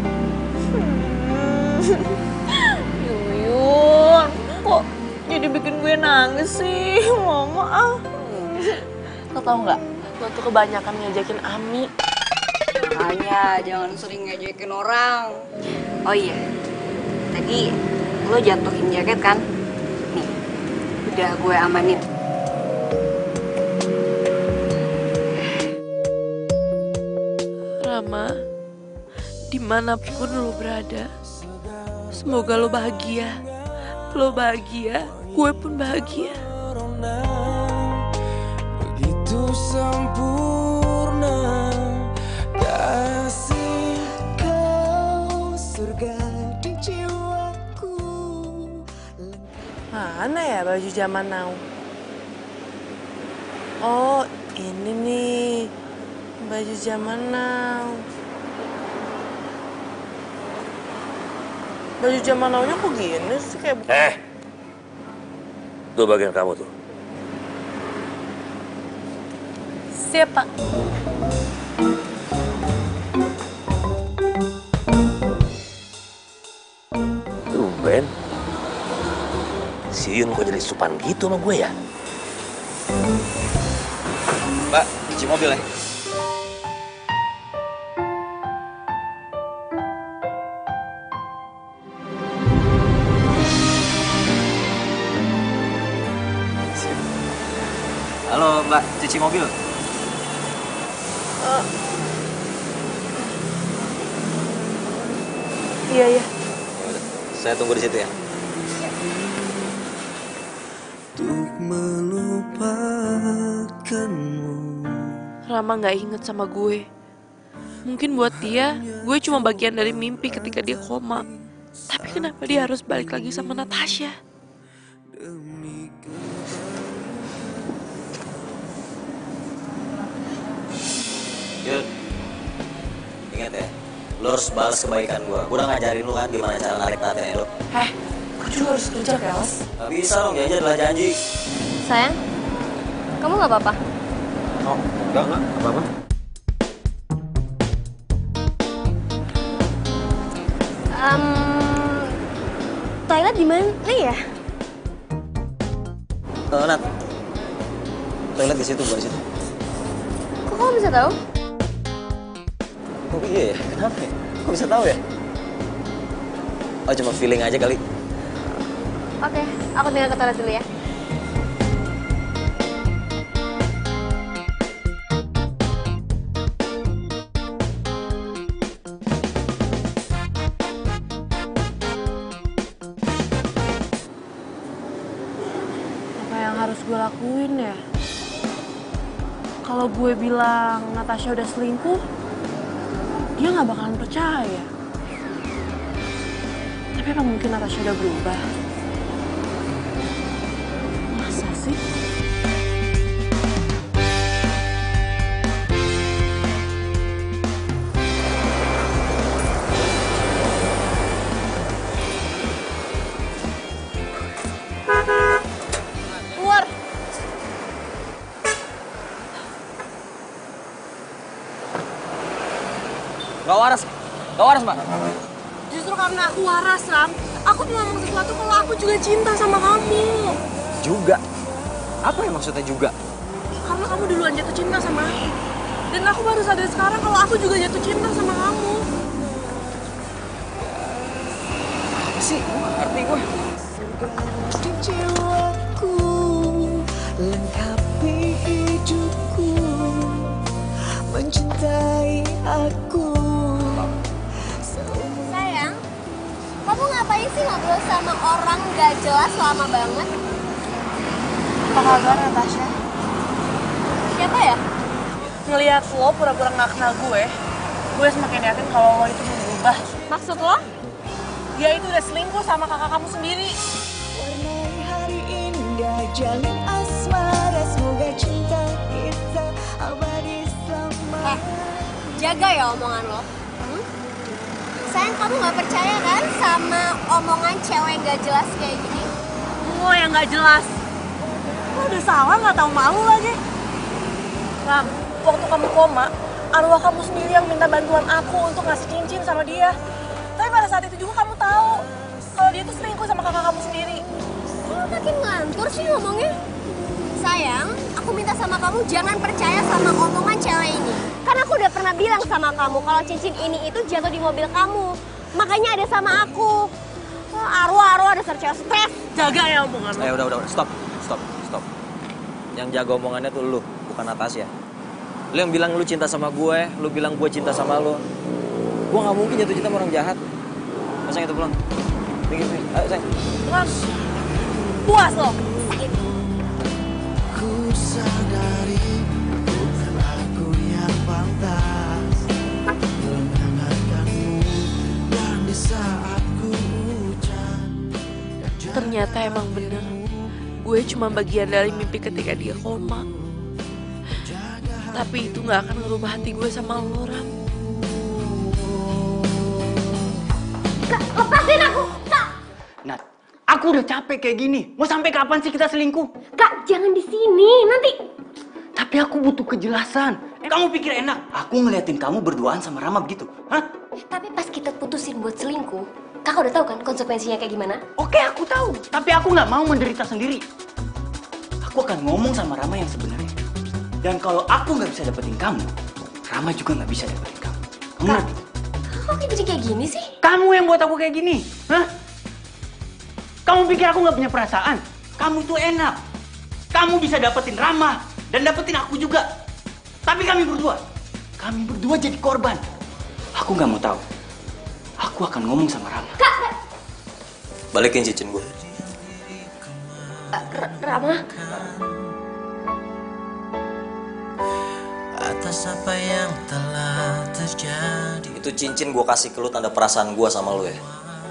Yuyun, kok jadi bikin gue nangis sih, Mama? Lo tau nggak? Lo tuh kebanyakan ngajakin Ami. Makanya jangan sering ngejekin orang. Oh iya, tadi lo jatuhin jaket kan? Nih, udah gue amanin. Rama, dimanapun lo berada, semoga lo bahagia. Lo bahagia, gue pun bahagia. Begitu sempurna kasih kau, surga di jiwaku. Mana ya baju zaman now? Oh, ini nih. Baju zaman now. Baju zaman now-nya kok gini sih kayak... Itu bagian kamu tuh. Siap, Pak. Tumben. Si Yun kok jadi supan gitu sama gue ya? Mbak, cuci mobil ya? Halo Mbak, cuci mobil. Iya, iya. Yaudah, saya tunggu di situ ya. Untuk melupakanmu. Rama nggak inget sama gue. Mungkin buat dia, gue cuma bagian dari mimpi ketika dia koma. Tapi kenapa dia harus balik lagi sama Natasha? Yun, ingat ya, lo harus balas kebaikan gue. Gue udah ngajarin lo kan gimana cara narik perhatian Edo. Gue juga harus kerja, Kelas. Gak bisa dong, janji adalah janji. Sayang, kamu nggak apa-apa? Oh, enggak apa-apa. Toilet di mana ya? Nat, toilet di situ, bukan di situ. Kok kamu bisa tahu? Oh iya ya, kenapa ya? Kok bisa tahu ya? Oh cuma feeling aja kali. Oke, aku tinggal ke toilet dulu ya. gue lakuin ya? Kalau gue bilang Natasha udah selingkuh, dia nggak bakalan percaya. Tapi apa mungkin Natasha udah berubah? Masa sih? Keluar! Gak waras, Mbak. Justru karena aku waras, Ram. Aku cuma ngomong sesuatu kalau aku juga cinta sama kamu. Juga? Apa yang maksudnya juga? Karena kamu duluan jatuh cinta sama aku. Dan aku baru sadar sekarang kalau aku juga jatuh cinta sama kamu. Apa sih? Ngerti gue. Di jiwaku, lengkapi hidupku, mencintai aku. Sayang, kamu ngapain sih ngobrol sama orang gak jelas lama banget? Apa kabar, Natasha? Siapa ya? Ngeliat lo pura-pura gak kenal gue semakin yakin kalau lo itu mau berubah. Maksud lo? Dia itu udah selingkuh sama kakak kamu sendiri. Warnai hari indah, jalin asmara, semoga cinta kita abadi selama. Jaga ya omongan lo. Sayang, kamu gak percaya kan sama omongan cewek gak jelas kayak gini? Lo yang gak jelas. Lo udah salah gak tahu malu lagi. Ram, waktu kamu koma, arwah kamu sendiri yang minta bantuan aku untuk ngasih cincin sama dia. Tapi pada saat itu juga kamu tahu kalau dia tuh selingkuh sama kakak kamu sendiri. Kok lo makin ngantur sih ngomongnya? Sayang, aku minta sama kamu jangan percaya sama omongan cewek ini. Karena aku udah pernah bilang sama kamu kalau cincin ini itu jatuh di mobil kamu. Makanya ada sama aku. Arwah ada cewek stres. Jaga ya omongan lo. Udah. Stop. Yang jaga omongannya tuh lu, bukan Natasha. Lu yang bilang lu cinta sama gue, lu bilang gue cinta sama lu. Gue gak mungkin jatuh cinta sama orang jahat. Sayang, itu pulang. Minggir. Ayo, sayang. Pulang. Puas lo. Ku sadari bukan aku yang pantas menghangatkanmu, dan di saat ku hujan. Ternyata emang bener. Gue cuma bagian dari mimpi ketika dia koma. Tapi itu gak akan ngerubah hati gue sama lo, Ram. Kak, lepasin aku! Kak! Nat, aku udah capek kayak gini. Mau sampai kapan sih kita selingkuh? Kak, jangan di sini, nanti. Tapi aku butuh kejelasan. Kamu pikir enak? Aku ngeliatin kamu berduaan sama Rama begitu, hah? Tapi pas kita putusin buat selingkuh, kakak udah tahu kan konsekuensinya kayak gimana? Oke, aku tahu. Tapi aku nggak mau menderita sendiri. Aku akan ngomong sama Rama yang sebenarnya. Dan kalau aku nggak bisa dapetin kamu, Rama juga nggak bisa dapetin kamu. Kamu ngerti? Kok jadi kayak gini sih? Kamu yang buat aku kayak gini, hah? Kamu pikir aku nggak punya perasaan? Kamu tuh enak. Kamu bisa dapetin Rama dan dapetin aku juga. Tapi kami berdua jadi korban. Aku nggak mau tahu. Aku akan ngomong sama Rama. Kak! Balikin cincin gue. Rama? Atas apa yang telah terjadi. Itu cincin gue kasih ke lu tanda perasaan gue sama lu ya.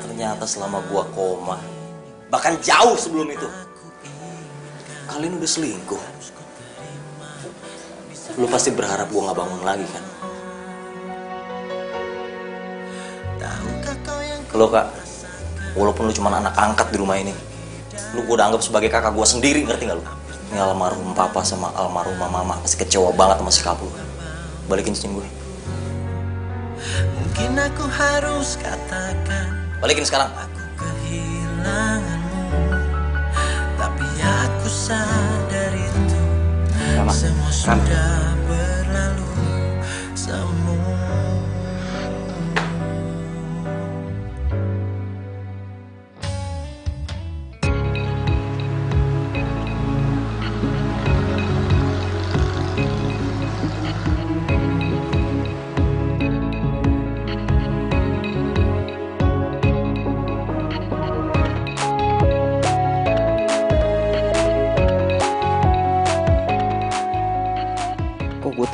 Ternyata selama gue koma, bahkan jauh sebelum itu, kalian udah selingkuh. Lu pasti berharap gue gak bangun lagi kan? Lo Kak, walaupun lu cuma anak angkat di rumah ini, lu gue udah anggap sebagai kakak gue sendiri, ngerti gak lu? Ini almarhum papa sama almarhumah mama pasti kecewa banget sama sikap lu. Balikin cincin gue. Mungkin aku harus katakan Balikin sekarang. aku kehilanganmu, tapi aku sadar itu semua sudah berlalu. Semua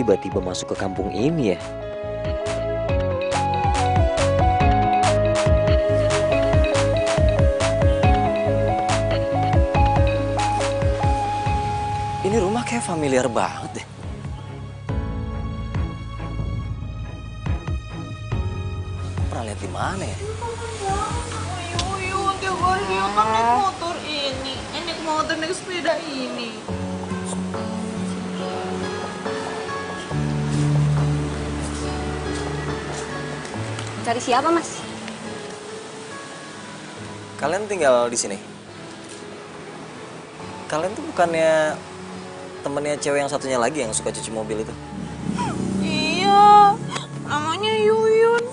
tiba-tiba masuk ke kampung ini ya? Ini rumah kayak familiar banget deh. Pernah lihat di mana ya? Yuyun, tiap hari dia kan naik motor ini. Naik motor, naik sepeda ini. Cari siapa, Mas? Kalian tinggal di sini? Kalian tuh bukannya temennya cewek yang satunya lagi yang suka cuci mobil itu? Iya, namanya Yuyun.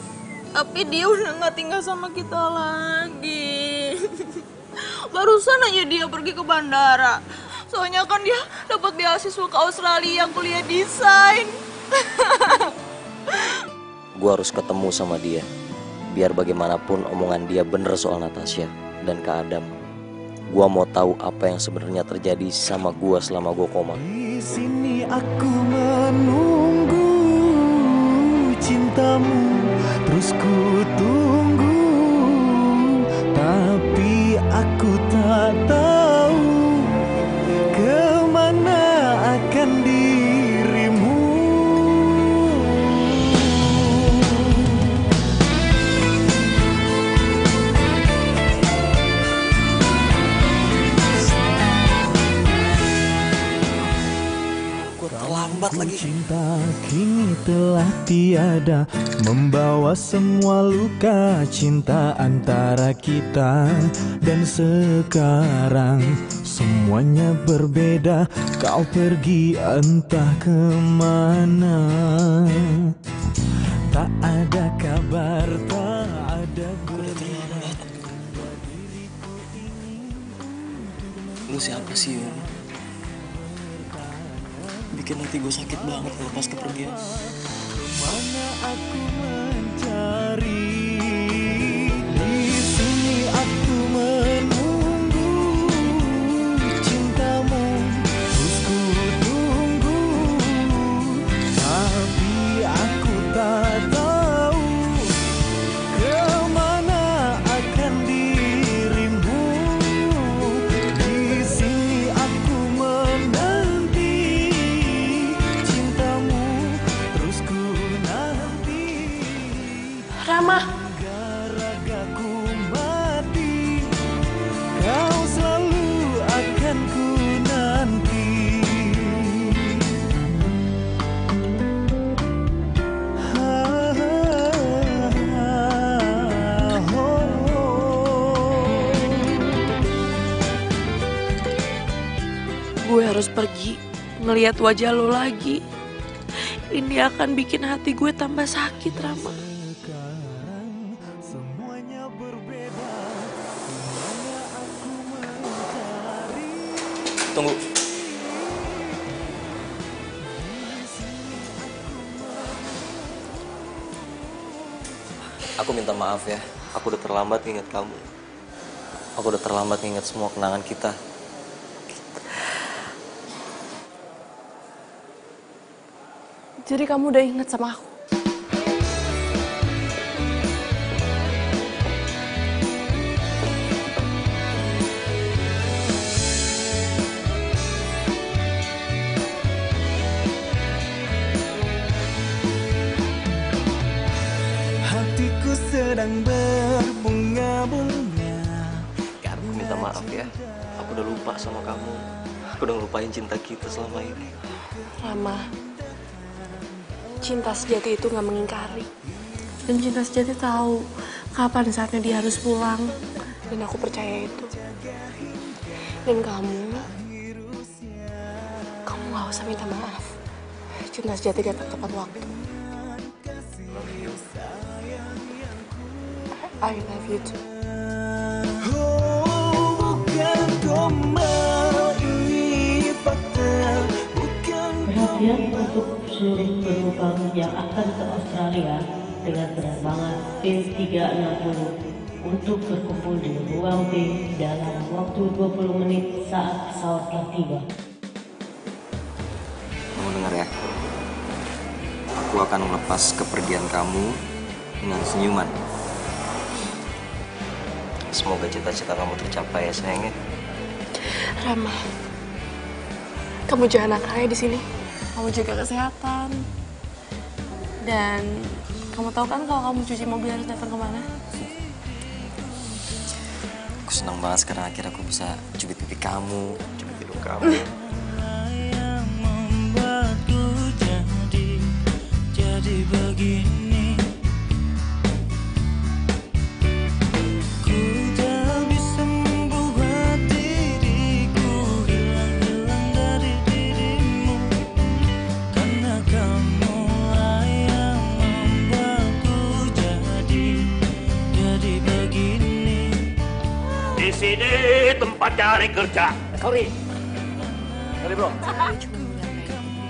Tapi dia udah nggak tinggal sama kita lagi. Barusan aja dia pergi ke bandara. Soalnya kan dia dapat beasiswa ke Australia kuliah desain. Gua harus ketemu sama dia. Biar bagaimanapun omongan dia bener soal Natasha dan Kak Adam. Gua mau tahu apa yang sebenarnya terjadi sama gua selama gua koma. Di sini aku menunggu cintamu, terus ku tunggu, tapi aku tak tahu kemana akan dirimu. Terlambat lagi. Cinta kini telah tiada, membawa semua luka cinta antara kita. Dan sekarang semuanya berbeda, kau pergi entah kemana. Tak ada kabar, tak ada berita. Lu siapa sih, Yun? Bikin hati gue sakit banget kalau pas kepergian. Mana aku mencari, di sini aku menunggu cintamu, terus ku tunggu, tapi aku tak tahu kemana akan dirimu. Di sini aku menanti cintamu, terus ku nanti. Rama. Ragaku mati, kau selalu akan ku nanti. Gue harus pergi ngelihat wajah lo lagi. Ini akan bikin hati gue tambah sakit, Rama. Tunggu. Aku minta maaf ya. Aku udah terlambat nginget kamu. Aku udah terlambat nginget semua kenangan kita. Jadi kamu udah inget sama aku? Hatiku sedang berbunga-bunga. Aku minta maaf ya. Aku udah lupa sama kamu. Aku udah ngelupain cinta kita selama ini. Rama, cinta sejati itu gak mengingkari. Dan cinta sejati tahu kapan saatnya dia harus pulang. Dan aku percaya itu. Dan kamu gak usah minta maaf. Cinta sejati datang tepat waktu. I love you too. Perhatian untuk seluruh penumpang yang akan ke Australia dengan penerbangan P360 untuk berkumpul di ruang B dalam waktu 20 menit saat pesawat telah tiba. Kamu dengar ya? aku akan melepas kepergian kamu dengan senyuman. Semoga cita-cita kamu tercapai ya sayangnya. Rama, kamu jangan nakal ya di sini. Kamu jaga kesehatan. Dan kamu tahu kan kalau kamu cuci mobil harus datang kemana? Aku senang banget sekarang akhirnya aku bisa cubit pipi kamu, cubit hidung kamu. Jadi begini, ku tak bisa membuat diriku hilang dari dirimu, karena kamulah yang membuatku jadi begini. Di sini tempat cari kerja. Sorry bro.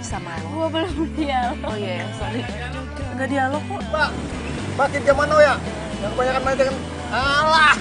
Sama lo. Gua belum dialog. Oh iya, sorry. Enggak dialog kok. Pak, makin zaman now ya. Yang kebanyakan main dengan alah.